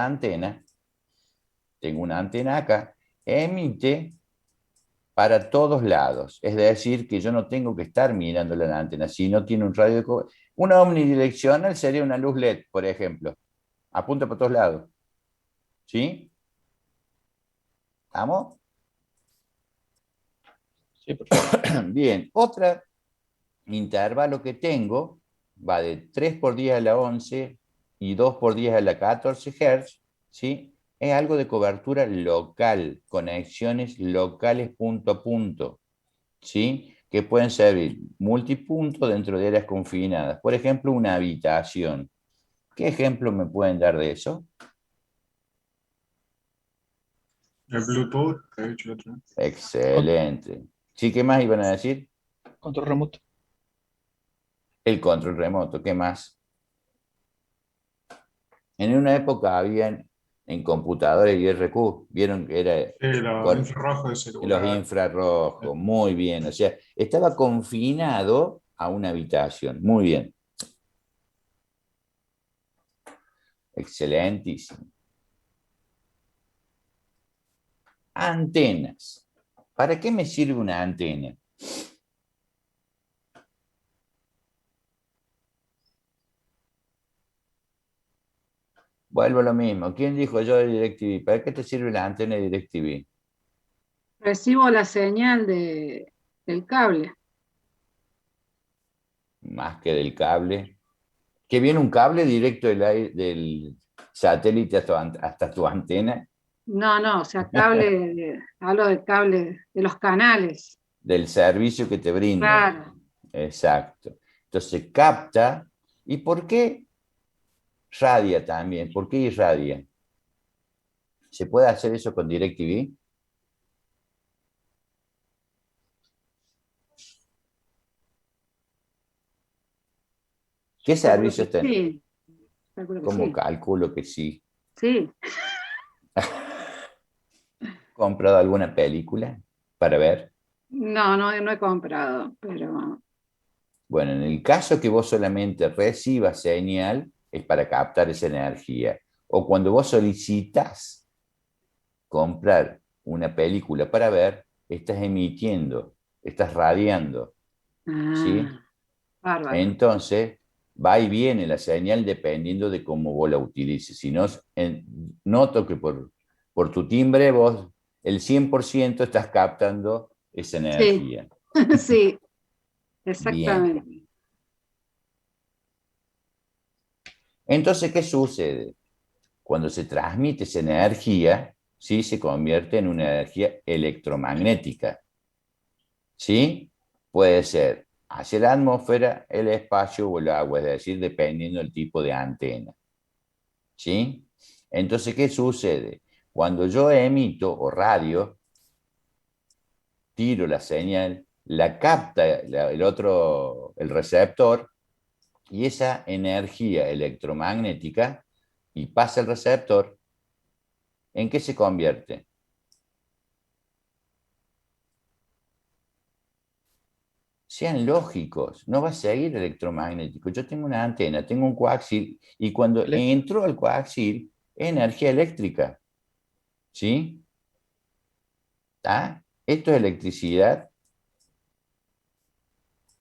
Speaker 1: antena, tengo una antena acá, emite para todos lados. Es decir, que yo no tengo que estar mirándole a la antena, si no tiene un radio de cobertura. Una omnidireccional sería una luz LED, por ejemplo. Apunta para todos lados. ¿Sí? ¿Estamos?
Speaker 3: Sí, perfecto.
Speaker 1: Bien, otra intervalo que tengo va de 3 por 10 a la 11 y 2 por 10 a la 14 Hz, ¿sí? Es algo de cobertura local, conexiones locales punto a punto, ¿sí? Que pueden servir multipunto dentro de áreas confinadas. Por ejemplo, una habitación. ¿Qué ejemplo me pueden dar de eso?
Speaker 5: El Bluetooth, que he dicho el otro.
Speaker 1: Excelente. ¿Sí? ¿Qué más iban a decir?
Speaker 3: Control remoto.
Speaker 1: El control remoto. ¿Qué más? En una época habían en computadores IRQ, vieron que era
Speaker 5: Sí, los
Speaker 1: con
Speaker 5: infrarrojos de
Speaker 1: los
Speaker 5: celular.
Speaker 1: infrarrojos, muy bien, o sea, estaba confinado a una habitación, muy bien. Excelentísimo. Antenas. ¿Para qué me sirve una antena? Vuelvo a lo mismo. ¿Quién dijo yo de DirecTV? ¿Para qué te sirve la antena de DirecTV?
Speaker 10: Recibo la señal del cable.
Speaker 1: Más que del cable. ¿Que viene un cable directo del satélite hasta tu antena?
Speaker 10: No, o sea, cable, hablo del cable de los canales.
Speaker 1: Del servicio que te brindan.
Speaker 10: Claro.
Speaker 1: Exacto. Entonces capta. ¿Y por qué radia también? ¿Por qué irradia? ¿Se puede hacer eso con DirecTV? ¿Qué
Speaker 10: Calculo
Speaker 1: servicios
Speaker 10: que
Speaker 1: tenés?
Speaker 10: sí. Calculo que
Speaker 1: ¿Cómo
Speaker 10: sí.
Speaker 1: calculo que sí?
Speaker 10: Sí.
Speaker 1: ¿Comprado alguna película para ver?
Speaker 10: No he comprado, pero
Speaker 1: Bueno, en el caso que vos solamente recibas señal, es para captar esa energía. O cuando vos solicitas comprar una película para ver, estás emitiendo, estás radiando, ¿sí?
Speaker 10: bárbaro.
Speaker 1: Entonces, va y viene la señal dependiendo de cómo vos la utilices. Si no, noto que por tu timbre vos el 100% estás captando esa
Speaker 10: Sí,
Speaker 1: energía.
Speaker 10: sí,
Speaker 1: Bien.
Speaker 10: exactamente.
Speaker 1: Entonces, ¿qué sucede? Cuando se transmite esa energía, ¿sí? Se convierte en una energía electromagnética. ¿Sí? Puede ser hacia la atmósfera, el espacio o el agua, es decir, dependiendo del tipo de antena. ¿Sí? Entonces, ¿qué sucede? Cuando yo emito o radio, tiro la señal, la capta el receptor, y esa energía electromagnética y pasa al receptor, ¿en qué se convierte? Sean lógicos, no va a seguir electromagnético. Yo tengo una antena, tengo un coaxil, y cuando entro al coaxil, es energía eléctrica. ¿Sí? ¿Está? Esto es electricidad.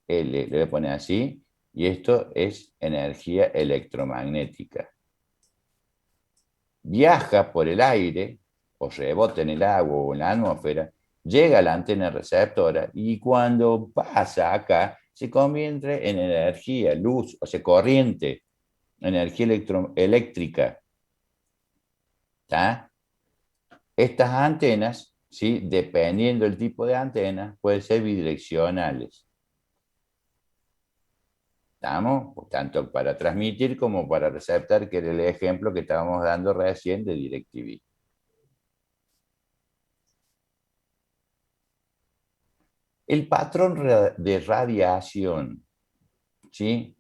Speaker 1: Le voy a poner así. Y esto es energía electromagnética. Viaja por el aire, o rebota en el agua o en la atmósfera, llega a la antena receptora y cuando pasa acá, se convierte en energía, luz, o sea, corriente, energía eléctrica. ¿Está? Estas antenas, ¿sí? Dependiendo del tipo de antena, pueden ser bidireccionales. ¿Estamos? Tanto para transmitir como para receptar, que era el ejemplo que estábamos dando recién de DirecTV. El patrón de radiación, ¿sí?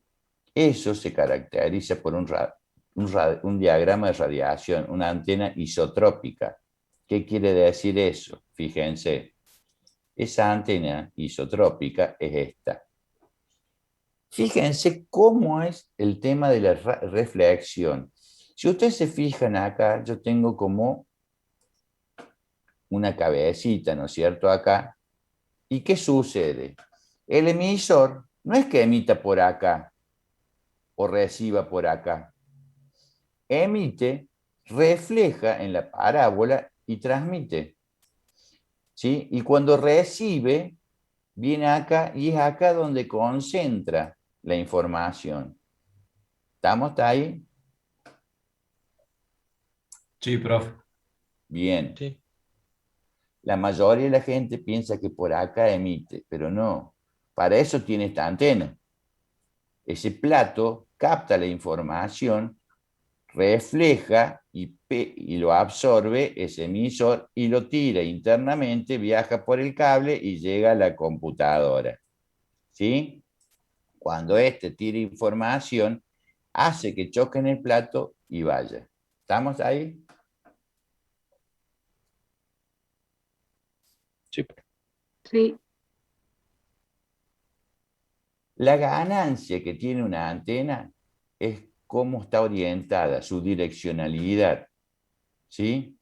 Speaker 1: Eso se caracteriza por un diagrama de radiación, una antena isotrópica. ¿Qué quiere decir eso? Fíjense, esa antena isotrópica es esta. Fíjense cómo es el tema de la reflexión. Si ustedes se fijan acá, yo tengo como una cabecita, ¿no es cierto? Acá. ¿Y qué sucede? El emisor no es que emita por acá o reciba por acá. Emite, refleja en la parábola y transmite. ¿Sí? Y cuando recibe, viene acá y es acá donde concentra la información. ¿Estamos hasta ahí?
Speaker 4: Sí, profe.
Speaker 1: Bien.
Speaker 2: Sí.
Speaker 1: La mayoría de la gente piensa que por acá emite, pero no. Para eso tiene esta antena. Ese plato capta la información, refleja y lo absorbe ese emisor y lo tira internamente, viaja por el cable y llega a la computadora. ¿Sí? Cuando este tira información, hace que choque en el plato y vaya. ¿Estamos ahí?
Speaker 3: Sí.
Speaker 10: Sí,
Speaker 1: La ganancia que tiene una antena es cómo está orientada, su direccionalidad. ¿Sí?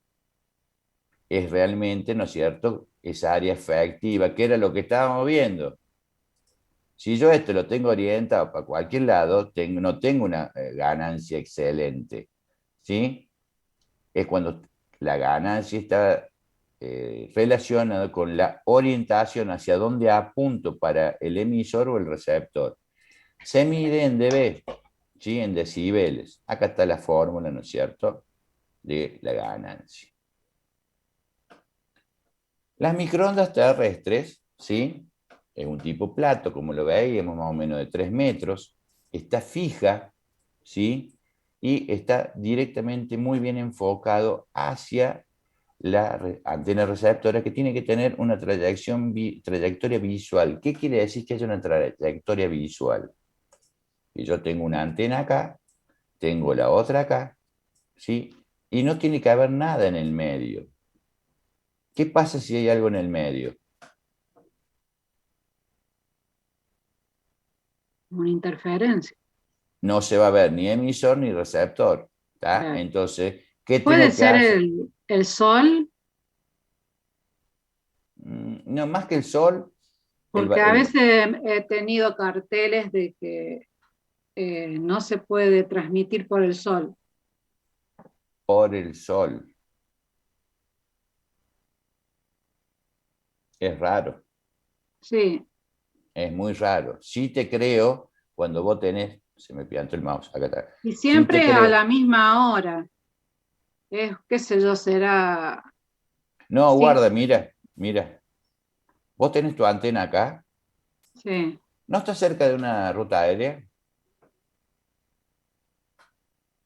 Speaker 1: Es realmente, ¿no es cierto?, esa área efectiva, que era lo que estábamos viendo. Si yo esto lo tengo orientado para cualquier lado, no tengo una ganancia excelente. ¿Sí? Es cuando la ganancia está relacionada con la orientación hacia dónde apunto para el emisor o el receptor. Se mide en dB, ¿sí? En decibeles. Acá está la fórmula, ¿no es cierto?, de la ganancia. Las microondas terrestres, ¿sí? Es un tipo plato, como lo veíamos, más o menos de 3 metros. Está fija, ¿sí? Y está directamente muy bien enfocado hacia la antena receptora, que tiene que tener una trayectoria visual. ¿Qué quiere decir que haya una trayectoria visual? Y yo tengo una antena acá, tengo la otra acá, ¿sí? Y no tiene que haber nada en el medio. ¿Qué pasa si hay algo en el medio?
Speaker 10: una interferencia.
Speaker 1: No se va a ver ni emisor ni receptor. ¿Tá?
Speaker 10: Claro.
Speaker 1: Entonces, ¿qué
Speaker 10: Puede
Speaker 1: tengo que
Speaker 10: ser
Speaker 1: hacer?
Speaker 10: el sol,
Speaker 1: No, más que el sol.
Speaker 10: porque a veces he tenido carteles de que no se puede transmitir por el sol.
Speaker 1: Por el sol. Es raro.
Speaker 10: Sí,
Speaker 1: Es muy raro. Sí te creo cuando vos tenés. Se me piantó el mouse. Acá está.
Speaker 10: y
Speaker 1: Sí
Speaker 10: siempre
Speaker 1: te
Speaker 10: a
Speaker 1: creo.
Speaker 10: la misma hora. Qué sé yo, será...
Speaker 1: No,
Speaker 10: Sí,
Speaker 1: guarda, mira, mira. Vos tenés tu antena acá.
Speaker 10: sí,
Speaker 1: ¿No está cerca de una ruta aérea?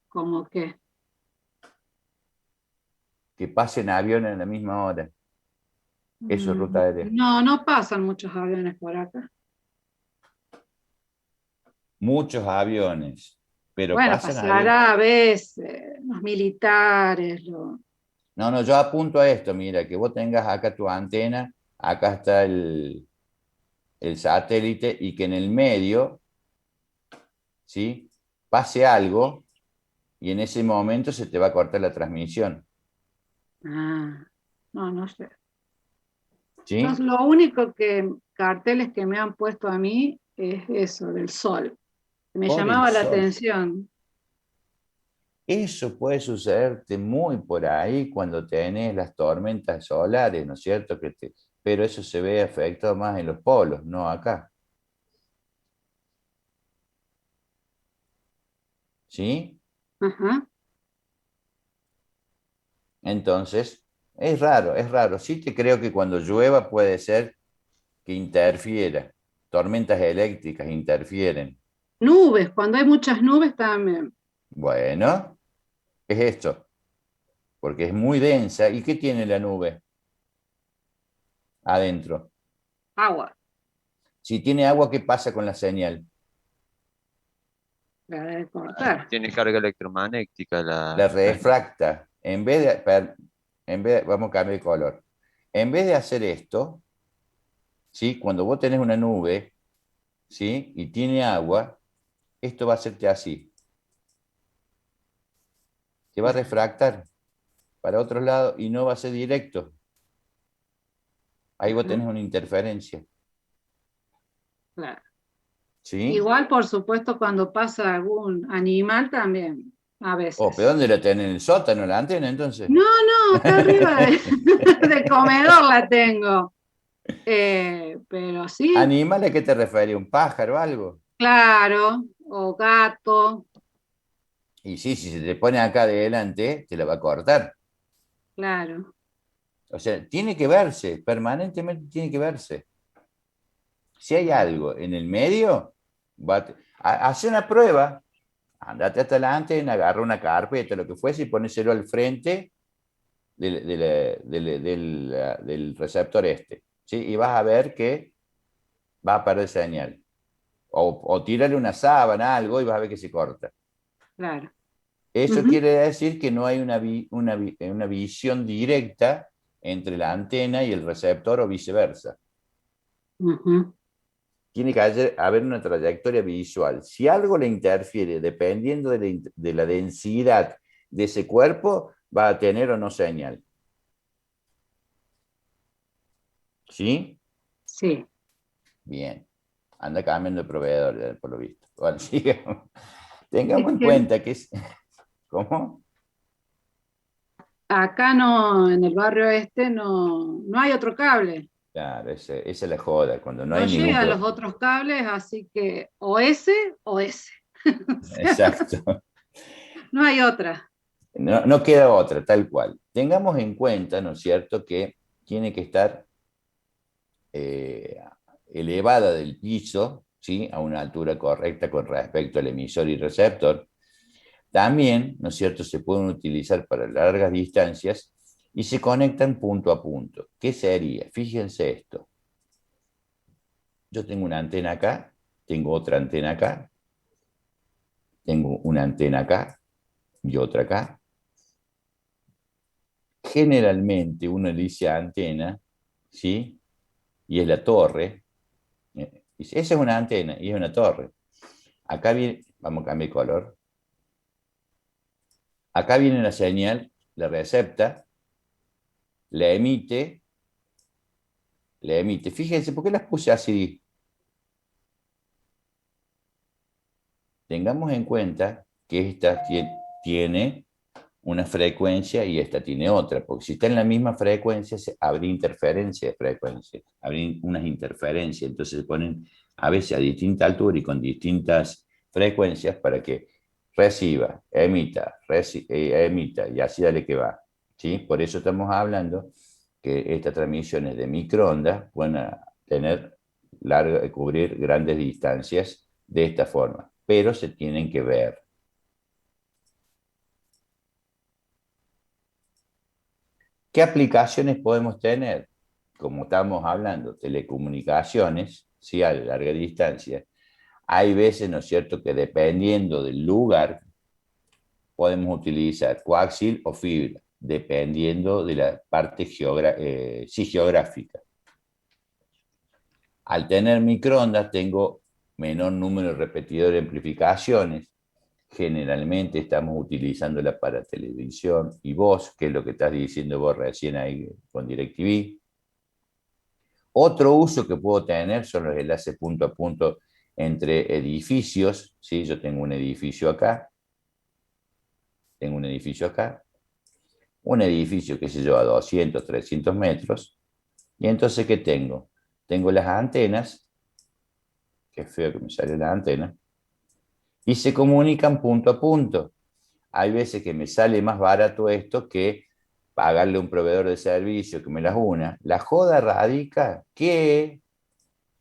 Speaker 10: como que...
Speaker 1: Que pasen aviones en la misma hora. Eso es ruta aérea.
Speaker 10: No, no pasan muchos aviones por acá.
Speaker 1: muchos aviones, pero
Speaker 10: Bueno,
Speaker 1: pasan aviones.
Speaker 10: pasará a veces, los militares,
Speaker 1: No, no, yo apunto a esto, mira, que vos tengas acá tu antena, acá está el satélite y que en el medio, ¿sí? Pase algo y en ese momento se te va a cortar la transmisión,
Speaker 10: no, no sé.
Speaker 1: ¿sí?
Speaker 10: Lo único carteles que me han puesto a mí es eso, del sol. Me
Speaker 1: Por el
Speaker 10: llamaba la
Speaker 1: sol.
Speaker 10: atención.
Speaker 1: Eso puede sucederte muy por ahí cuando tenés las tormentas solares, ¿no es cierto? Pero eso se ve afectado más en los polos, no acá. ¿Sí?
Speaker 10: Ajá.
Speaker 1: Entonces, es raro, es raro. Sí te creo que cuando llueva puede ser que interfiera. Tormentas eléctricas interfieren.
Speaker 10: Nubes, cuando hay muchas nubes también.
Speaker 1: Bueno, es esto, porque es muy densa. ¿Y qué tiene la nube adentro?
Speaker 10: Agua.
Speaker 1: Si tiene agua, ¿qué pasa con la señal?
Speaker 10: La de cortar.
Speaker 7: Tiene carga electromagnética
Speaker 1: La refracta. Vamos a cambiar de color. En vez de hacer esto, ¿sí? Cuando vos tenés una nube, ¿sí? Y tiene agua, esto va a hacerte así. Se va a refractar para otro lado y no va a ser directo. Ahí vos tenés una interferencia.
Speaker 10: Claro.
Speaker 1: ¿Sí?
Speaker 10: Igual, por supuesto, cuando pasa algún animal también, a veces.
Speaker 1: Oh, ¿pero dónde la tenés? ¿En el sótano, la antena, entonces?
Speaker 10: No, acá arriba de comedor la tengo. Pero sí,
Speaker 1: ¿Animal a qué te referís? ¿Un pájaro o algo?
Speaker 10: claro, o gato,
Speaker 1: Y sí, si se te pone acá adelante, te la va a cortar.
Speaker 10: claro.
Speaker 1: O sea, tiene que verse, permanentemente tiene que verse. Si hay algo en el medio, hace una prueba, andate hasta la antena, agarra una carpeta, lo que fuese, y ponéselo al frente del receptor este. ¿Sí? Y vas a ver que va a perder señal. O tírale una sábana, algo, y vas a ver que se corta.
Speaker 10: Claro.
Speaker 1: Eso quiere decir que no hay una visión directa entre la antena y el receptor o viceversa. Tiene que haber una trayectoria visual. Si algo le interfiere, dependiendo de la densidad de ese cuerpo, va a tener o no señal. ¿Sí?
Speaker 10: Sí.
Speaker 1: Bien. Anda cambiando de proveedor, por lo visto. Bueno, sigamos. Tengamos
Speaker 10: Es
Speaker 1: en
Speaker 10: que
Speaker 1: cuenta que es... ¿Cómo?
Speaker 10: acá no, en el barrio este, no hay otro cable.
Speaker 1: Claro, esa es la joda, cuando no
Speaker 10: No
Speaker 1: hay ningún
Speaker 10: llegan los
Speaker 1: problema.
Speaker 10: otros cables, así que o ese o ese. O sea,
Speaker 1: Exacto.
Speaker 10: no hay otra.
Speaker 1: No queda otra, tal cual. Tengamos en cuenta, ¿no es cierto?, que tiene que estar elevada del piso, ¿sí?, a una altura correcta con respecto al emisor y receptor. También, ¿no es cierto?, se pueden utilizar para largas distancias y se conectan punto a punto. ¿Qué sería? Fíjense esto. Yo tengo una antena acá, tengo otra antena acá, tengo una antena acá y otra acá. Generalmente uno le dice antena, ¿sí?, y es la torre. Dice, esa es una antena y es una torre. Acá viene, vamos a cambiar de color. Acá viene la señal, la recepta, la emite. Fíjense, ¿por qué las puse así? Tengamos en cuenta que esta tiene una frecuencia y esta tiene otra, porque si está en la misma frecuencia, habría interferencia de frecuencia, habría unas interferencias, entonces se ponen a veces a distinta altura y con distintas frecuencias para que reciba, emita, emita y así dale que va. ¿Sí? Por eso estamos hablando que estas transmisiones de microondas pueden cubrir grandes distancias de esta forma, pero se tienen que ver. ¿Qué aplicaciones podemos tener? Como estamos hablando, telecomunicaciones, ¿sí?, a larga distancia. Hay veces, ¿no es cierto?, que dependiendo del lugar, podemos utilizar coaxil o fibra, dependiendo de la parte geográfica. Al tener microondas, tengo menor número de repetidores de amplificaciones. Generalmente estamos utilizándola para televisión y voz, que es lo que estás diciendo vos recién ahí con DirecTV. Otro uso que puedo tener son los enlaces punto a punto entre edificios. ¿Sí? Yo tengo un edificio acá, un edificio, qué sé yo, a 200, 300 metros. Y entonces, ¿qué tengo? Tengo las antenas, qué feo que me sale la antena, y se comunican punto a punto. Hay veces que me sale más barato esto que pagarle a un proveedor de servicio que me las una. La joda radica que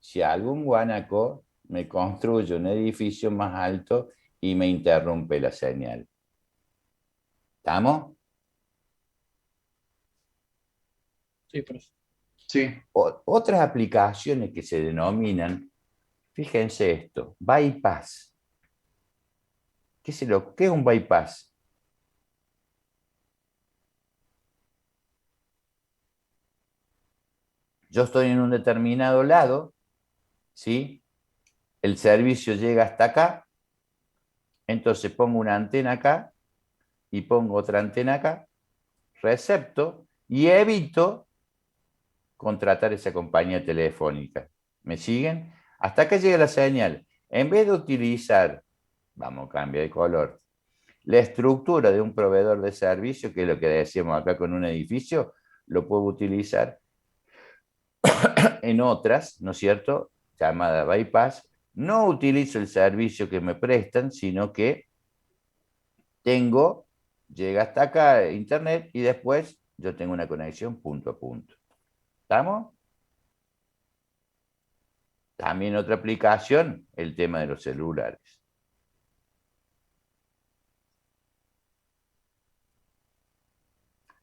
Speaker 1: si algún guanaco me construye un edificio más alto y me interrumpe la señal. ¿Estamos?
Speaker 3: Sí, profe.
Speaker 5: Sí.
Speaker 1: Otras aplicaciones que se denominan, fíjense esto, bypass. ¿Qué es un bypass? Yo estoy en un determinado lado, ¿sí? El servicio llega hasta acá, entonces pongo una antena acá y pongo otra antena acá, recepto y evito contratar esa compañía telefónica. ¿Me siguen? Hasta acá llega la señal. En vez de utilizar, vamos, cambia de color, la estructura de un proveedor de servicio, que es lo que decíamos acá con un edificio, lo puedo utilizar en otras, ¿no es cierto?, llamada bypass. No utilizo el servicio que me prestan, sino que llega hasta acá internet y después yo tengo una conexión punto a punto. ¿Estamos? También otra aplicación, el tema de los celulares.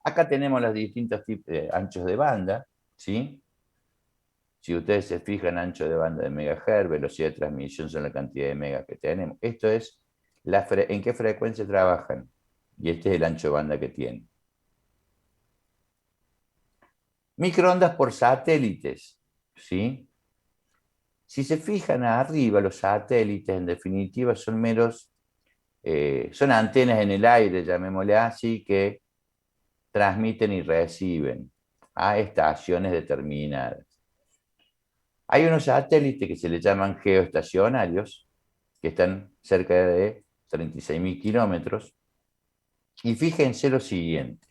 Speaker 1: Acá tenemos los distintos anchos de banda, ¿sí? Si ustedes se fijan, ancho de banda de megahertz, velocidad de transmisión son la cantidad de megas que tenemos. Esto es en qué frecuencia trabajan. Y este es el ancho de banda que tienen. Microondas por satélites, ¿sí? Si se fijan arriba, los satélites en definitiva son son antenas en el aire, llamémosle así, que transmiten y reciben a estaciones determinadas. Hay unos satélites que se les llaman geoestacionarios, que están cerca de 36.000 kilómetros. Y fíjense lo siguiente.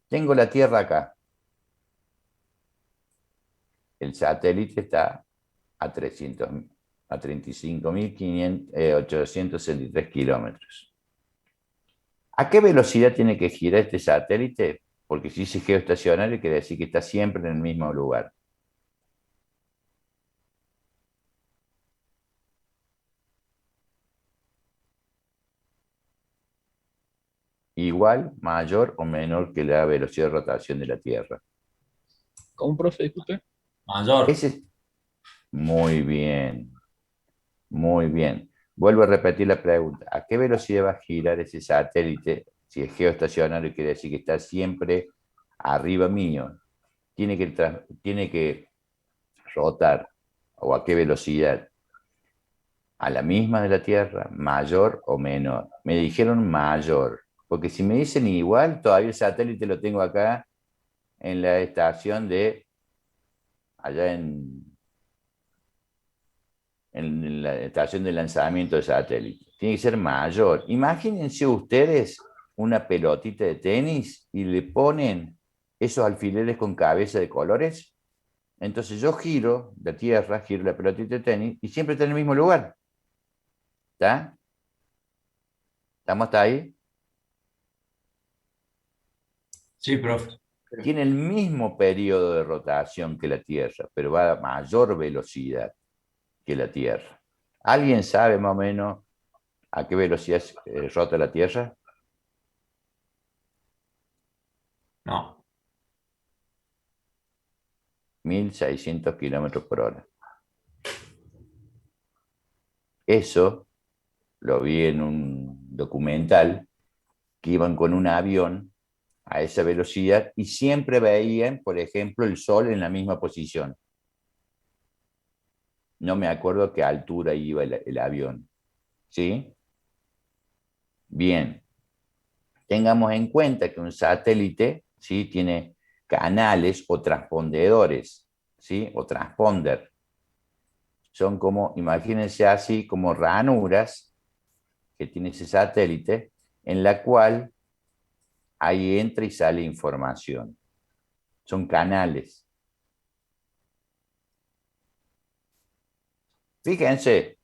Speaker 1: Tengo la Tierra acá. El satélite está a 35.863 kilómetros. ¿A qué velocidad tiene que girar este satélite? Porque si dice geoestacionario, quiere decir que está siempre en el mismo lugar. Igual, mayor o menor que la velocidad de rotación de la Tierra.
Speaker 3: ¿Cómo, profe? Disculpe.
Speaker 4: Mayor.
Speaker 1: Muy bien, muy bien. Vuelvo a repetir la pregunta. ¿A qué velocidad va a girar ese satélite? Si es geoestacionario, quiere decir que está siempre arriba mío. Tiene que rotar. ¿O a qué velocidad? ¿A la misma de la Tierra? ¿Mayor o menor? Me dijeron mayor. Porque si me dicen igual, todavía el satélite lo tengo acá en la estación allá en la estación de lanzamiento de satélite. Tiene que ser mayor. Imagínense ustedes una pelotita de tenis y le ponen esos alfileres con cabeza de colores. Entonces yo giro la Tierra, giro la pelotita de tenis y siempre está en el mismo lugar. ¿Está? ¿Estamos hasta ahí?
Speaker 4: Sí, profe.
Speaker 1: Tiene el mismo periodo de rotación que la Tierra, pero va a mayor velocidad que la Tierra. ¿Alguien sabe más o menos a qué velocidad rota la Tierra?
Speaker 4: No.
Speaker 1: 1.600 kilómetros por hora. Eso lo vi en un documental que iban con un avión a esa velocidad y siempre veían, por ejemplo, el sol en la misma posición. No me acuerdo a qué altura iba el avión. ¿Sí? Bien. Tengamos en cuenta que un satélite, ¿sí?, tiene canales o transpondedores, ¿sí?, o transponder. Son como, imagínense así, como ranuras que tiene ese satélite, en la cual ahí entra y sale información. Son canales. Fíjense,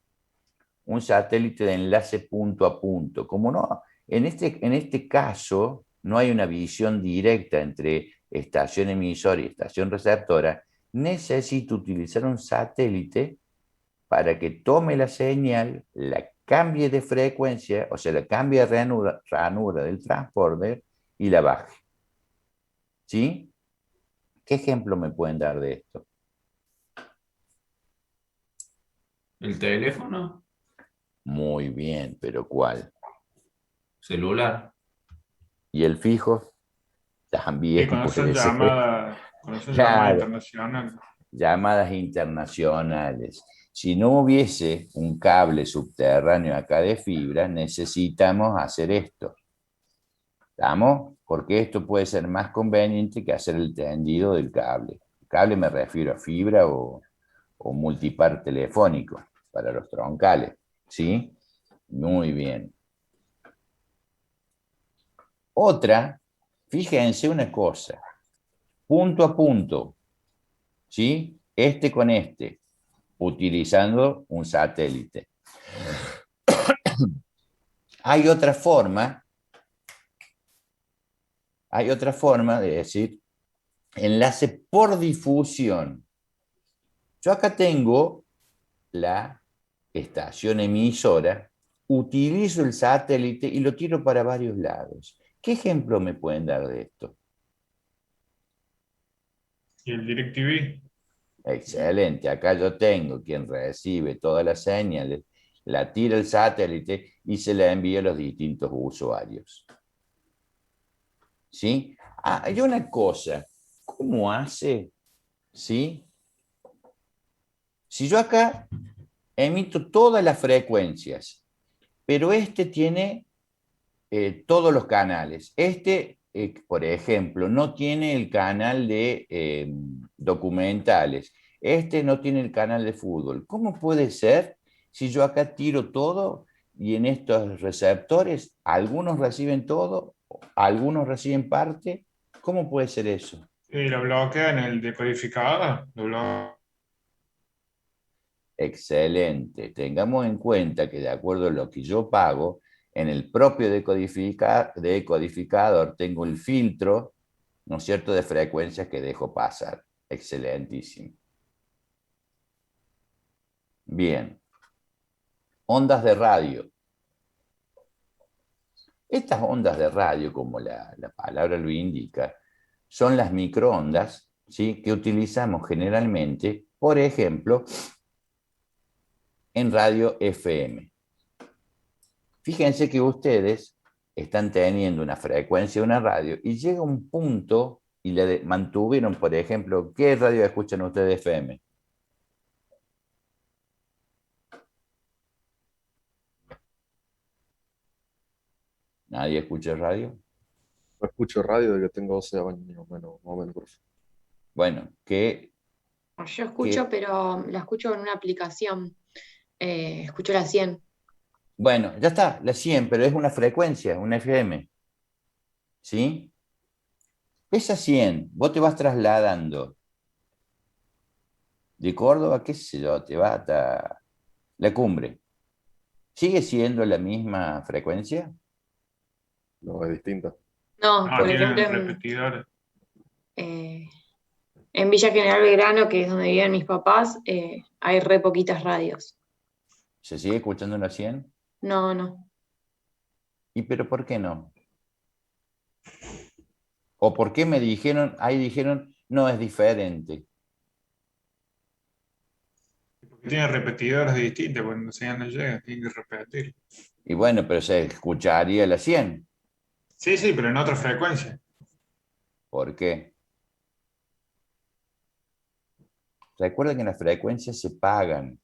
Speaker 1: un satélite de enlace punto a punto. Como no, en este caso no hay una visión directa entre estación emisora y estación receptora, necesito utilizar un satélite para que tome la señal, la cambie de frecuencia, o sea, la cambie de ranura del transporter y la baje. ¿Sí? ¿Qué ejemplo me pueden dar de esto?
Speaker 4: ¿El teléfono?
Speaker 1: Muy bien, pero ¿cuál?
Speaker 4: ¿Celular?
Speaker 1: ¿Y el fijo?
Speaker 5: Y
Speaker 1: También
Speaker 5: con esas
Speaker 1: puede ser.
Speaker 5: llamadas
Speaker 1: Claro,
Speaker 5: internacionales.
Speaker 1: llamadas internacionales. Si no hubiese un cable subterráneo acá de fibra, necesitamos hacer esto. ¿Estamos? Porque esto puede ser más conveniente que hacer el tendido del cable. Cable me refiero a fibra o multipar telefónico para los troncales. ¿Sí? Muy bien. Otra, fíjense una cosa, punto a punto, ¿sí? Este con este, utilizando un satélite. Hay otra forma de decir enlace por difusión. Yo acá tengo la estación emisora, utilizo el satélite y lo tiro para varios lados. ¿Qué ejemplo me pueden dar de esto?
Speaker 5: Y el DirecTV.
Speaker 1: Excelente, acá yo tengo quien recibe todas las señales, la tira el satélite y se la envía a los distintos usuarios. ¿Sí? Ah, hay una cosa, ¿cómo hace? ¿Sí? Si yo acá emito todas las frecuencias, pero este tiene todos los canales. Este, por ejemplo, no tiene el canal de documentales. Este no tiene el canal de fútbol. ¿Cómo puede ser si yo acá tiro todo y en estos receptores algunos reciben todo, algunos reciben parte? ¿Cómo puede ser eso?
Speaker 5: Y lo bloquea en el decodificador. Lo bloquea.
Speaker 1: Excelente. Tengamos en cuenta que de acuerdo a lo que yo pago, en el propio decodificador tengo el filtro, ¿no es cierto?, de frecuencias que dejo pasar. Excelentísimo. Bien. Ondas de radio. Estas ondas de radio, como la palabra lo indica, son las microondas, ¿sí?, que utilizamos generalmente, por ejemplo, en radio FM. Fíjense que ustedes están teniendo una frecuencia de una radio y llega un punto y le mantuvieron, por ejemplo, ¿qué radio escuchan ustedes FM? ¿Nadie escucha radio?
Speaker 11: No escucho radio desde que tengo 12 años, más o menos, profe.
Speaker 1: Bueno,
Speaker 12: Yo escucho, pero la escucho en una aplicación. Escucho la 100.
Speaker 1: bueno, ya está, la 100, pero es una frecuencia, una FM. ¿Sí? Esa 100, vos te vas trasladando de Córdoba, qué sé yo, te vas hasta la Cumbre. ¿Sigue siendo la misma frecuencia?
Speaker 11: No, es distinta.
Speaker 12: No, por ejemplo,
Speaker 5: Tienen repetidores.
Speaker 12: en Villa General Belgrano, que es donde viven mis papás, hay re poquitas radios.
Speaker 1: ¿Se sigue escuchando una 100?
Speaker 12: No, no.
Speaker 1: ¿Y pero por qué no? ¿O por qué me dijeron, ahí dijeron, no, es diferente?
Speaker 5: Tiene repetidores distintos, cuando la señal no llega, tiene que repetir.
Speaker 1: Y bueno, pero se escucharía la 100.
Speaker 5: Sí, sí, pero en otra frecuencia.
Speaker 1: ¿Por qué? Recuerda que las frecuencias se pagan.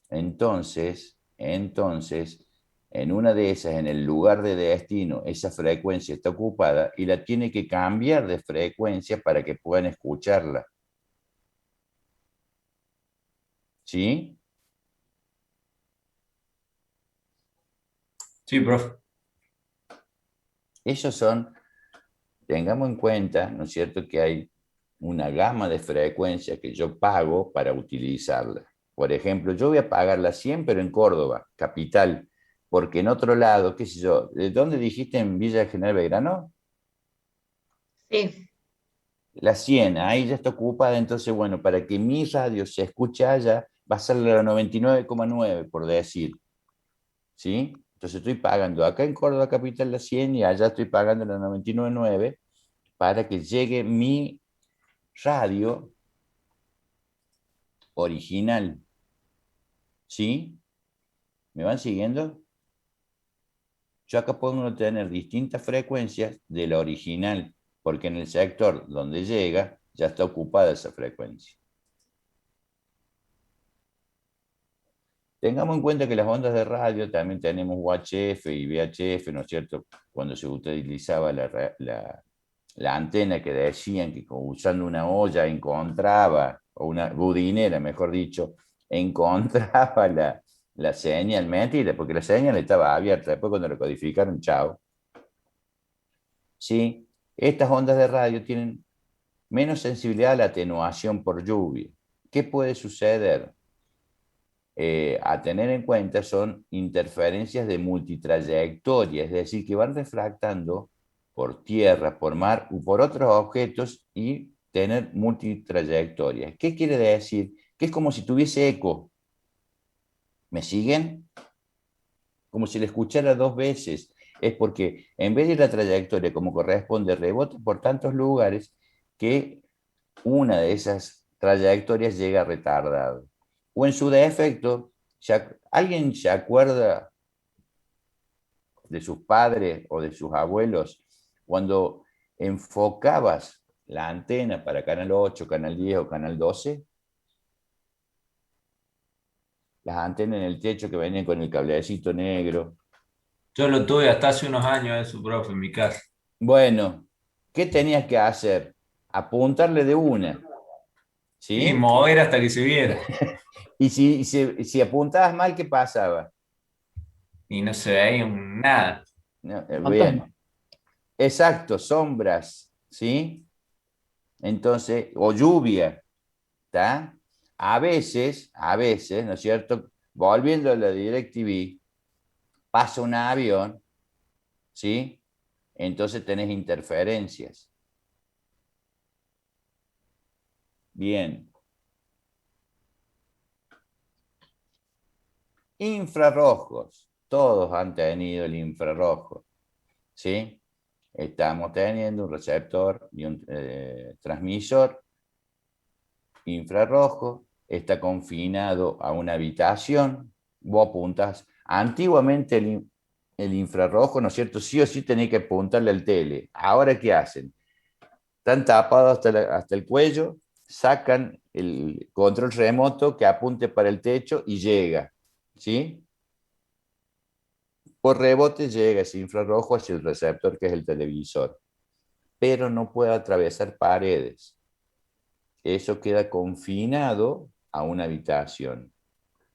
Speaker 1: Entonces, en una de esas, en el lugar de destino, esa frecuencia está ocupada y la tiene que cambiar de frecuencia para que puedan escucharla. ¿Sí?
Speaker 4: Sí, profe.
Speaker 1: Esos son, tengamos en cuenta, ¿no es cierto?, que hay una gama de frecuencias que yo pago para utilizarla. Por ejemplo, yo voy a pagar la 100, pero en Córdoba, capital, porque en otro lado, qué sé yo, ¿de dónde dijiste en Villa General Belgrano?
Speaker 12: Sí,
Speaker 1: La 100, ahí ya está ocupada, entonces, bueno, para que mi radio se escuche allá, va a ser la 99,9, por decir, ¿sí? Entonces estoy pagando acá en Córdoba capital la 100 y allá estoy pagando la 99,9 para que llegue mi radio original, ¿sí? ¿Me van siguiendo? Yo acá puedo tener distintas frecuencias de la original, porque en el sector donde llega ya está ocupada esa frecuencia. Tengamos en cuenta que las ondas de radio también tenemos UHF y VHF, ¿no es cierto? Cuando se utilizaba la antena que decían que usando una olla encontraba, o una budinera, mejor dicho, encontraba la señal, mentira, porque la señal estaba abierta, después cuando la codificaron, chao. Sí, estas ondas de radio tienen menos sensibilidad a la atenuación por lluvia. ¿Qué puede suceder? A tener en cuenta son interferencias de multitrayectoria, es decir, que van refractando por tierra, por mar o por otros objetos y tener multitrayectorias. ¿Qué quiere decir? Que es como si tuviese eco. ¿Me siguen? Como si le escuchara dos veces. Es porque en vez de la trayectoria como corresponde, rebota por tantos lugares que una de esas trayectorias llega retardado. O en su defecto, ¿alguien se acuerda de sus padres o de sus abuelos cuando enfocabas la antena para canal 8, canal 10 o canal 12? Las antenas en el techo que venían con el cablecito negro.
Speaker 4: Yo lo tuve hasta hace unos años eso, profe, en mi casa.
Speaker 1: Bueno, ¿qué tenías que hacer? Apuntarle de una.
Speaker 4: Y
Speaker 1: ¿Sí?
Speaker 4: mover hasta que se viera.
Speaker 1: Y si apuntabas mal, ¿qué pasaba?
Speaker 4: Y no se veía nada.
Speaker 1: No, bien. Exacto, sombras, ¿sí? Entonces, o lluvia, ¿está? A veces, ¿no es cierto? Volviendo a la DirecTV, pasa un avión, ¿sí? Entonces tenés interferencias. Bien. Infrarrojos. Todos han tenido el infrarrojo, ¿sí? Estamos teniendo un receptor y un transmisor infrarrojo, está confinado a una habitación, vos apuntas. Antiguamente el infrarrojo, ¿no es cierto? Sí o sí tenía que apuntarle al tele. Ahora, ¿qué hacen? Están tapados hasta el cuello, sacan el control remoto que apunte para el techo y llega, ¿sí? Por rebote llega ese infrarrojo hacia el receptor que es el televisor, pero no puede atravesar paredes. Eso queda confinado a una habitación.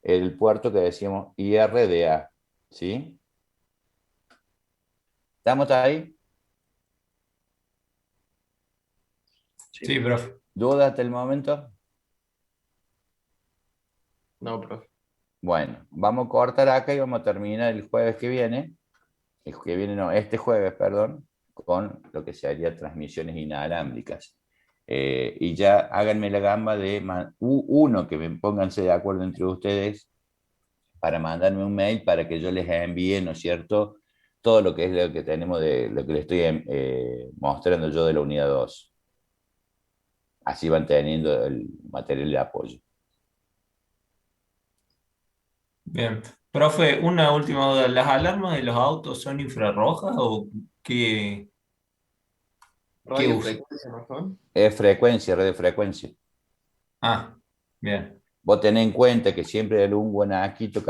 Speaker 1: El puerto que decíamos IRDA, ¿sí? ¿Estamos ahí?
Speaker 4: Sí, profe.
Speaker 1: ¿Duda hasta el momento?
Speaker 8: No, profe.
Speaker 1: Bueno, vamos a cortar acá y vamos a terminar el jueves que viene. El que viene no, este jueves, perdón, con lo que sería transmisiones inalámbricas. Y ya háganme la gamba de uno, que pónganse de acuerdo entre ustedes para mandarme un mail para que yo les envíe, ¿no es cierto?, todo lo que es lo que tenemos de lo que les estoy mostrando yo de la unidad 2. Así van teniendo el material de apoyo.
Speaker 4: Bien. Profe, una última duda. ¿Las alarmas de los autos son infrarrojas o qué uso?
Speaker 8: Radiofrecuencia, por favor.
Speaker 1: Es frecuencia, red de frecuencia.
Speaker 4: Ah, bien.
Speaker 1: Vos tenés en cuenta que siempre hay algún guanaquito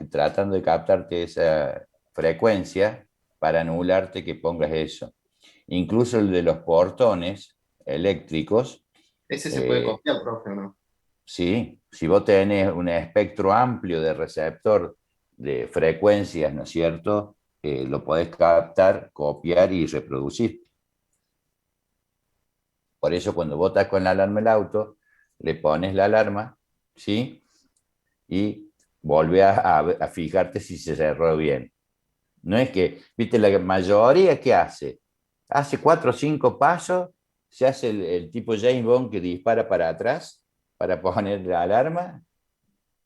Speaker 1: tratando de captarte esa frecuencia para anularte que pongas eso. Incluso el de los portones eléctricos,
Speaker 8: Ese se puede copiar, profe, ¿o no?
Speaker 1: sí, si vos tenés un espectro amplio de receptor de frecuencias, ¿no es cierto? Lo podés captar, copiar y reproducir. Por eso cuando vos estás con la alarma del auto, le pones la alarma, ¿sí? Y volvés a fijarte si se cerró bien. No es que, viste, la mayoría, ¿qué hace? Hace 4 o 5 pasos, se hace el tipo James Bond que dispara para atrás para poner la alarma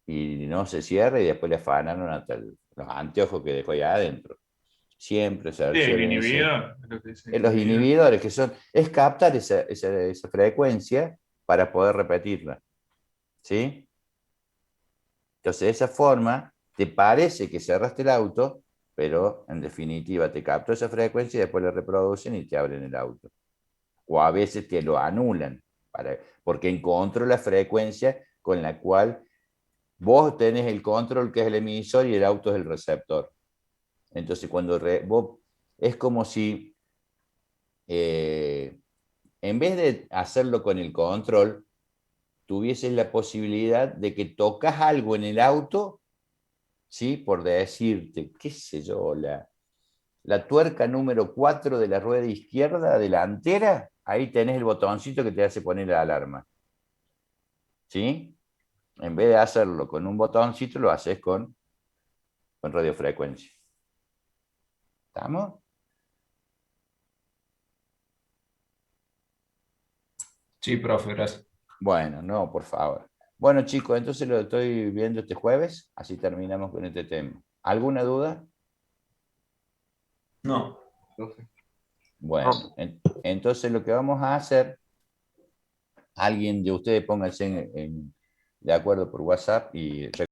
Speaker 1: y no se cierra y después le afanaron hasta los anteojos que dejó ahí adentro. Siempre se
Speaker 5: Sí, el
Speaker 1: suelen
Speaker 5: inhibidor. Lo que dice
Speaker 1: los inhibidores, que son, es captar esa frecuencia para poder repetirla. ¿Sí? Entonces, de esa forma, te parece que cerraste el auto, pero en definitiva te captó esa frecuencia y después lo reproducen y te abren el auto. O a veces te lo anulan, porque encontró la frecuencia con la cual vos tenés el control, que es el emisor, y el auto es el receptor. Entonces, cuando vos, es como si, en vez de hacerlo con el control, tuvieses la posibilidad de que tocas algo en el auto, ¿sí? Por decirte, qué sé yo, la tuerca número 4 de la rueda izquierda delantera, ahí tenés el botoncito que te hace poner la alarma. ¿Sí? En vez de hacerlo con un botoncito, lo haces con radiofrecuencia. ¿Estamos?
Speaker 4: Sí, profe, gracias.
Speaker 1: Bueno, no, por favor. Bueno, chicos, entonces lo estoy viendo este jueves, así terminamos con este tema. ¿Alguna duda?
Speaker 4: No.
Speaker 1: Bueno, entonces lo que vamos a hacer, alguien de ustedes pónganse de acuerdo por WhatsApp y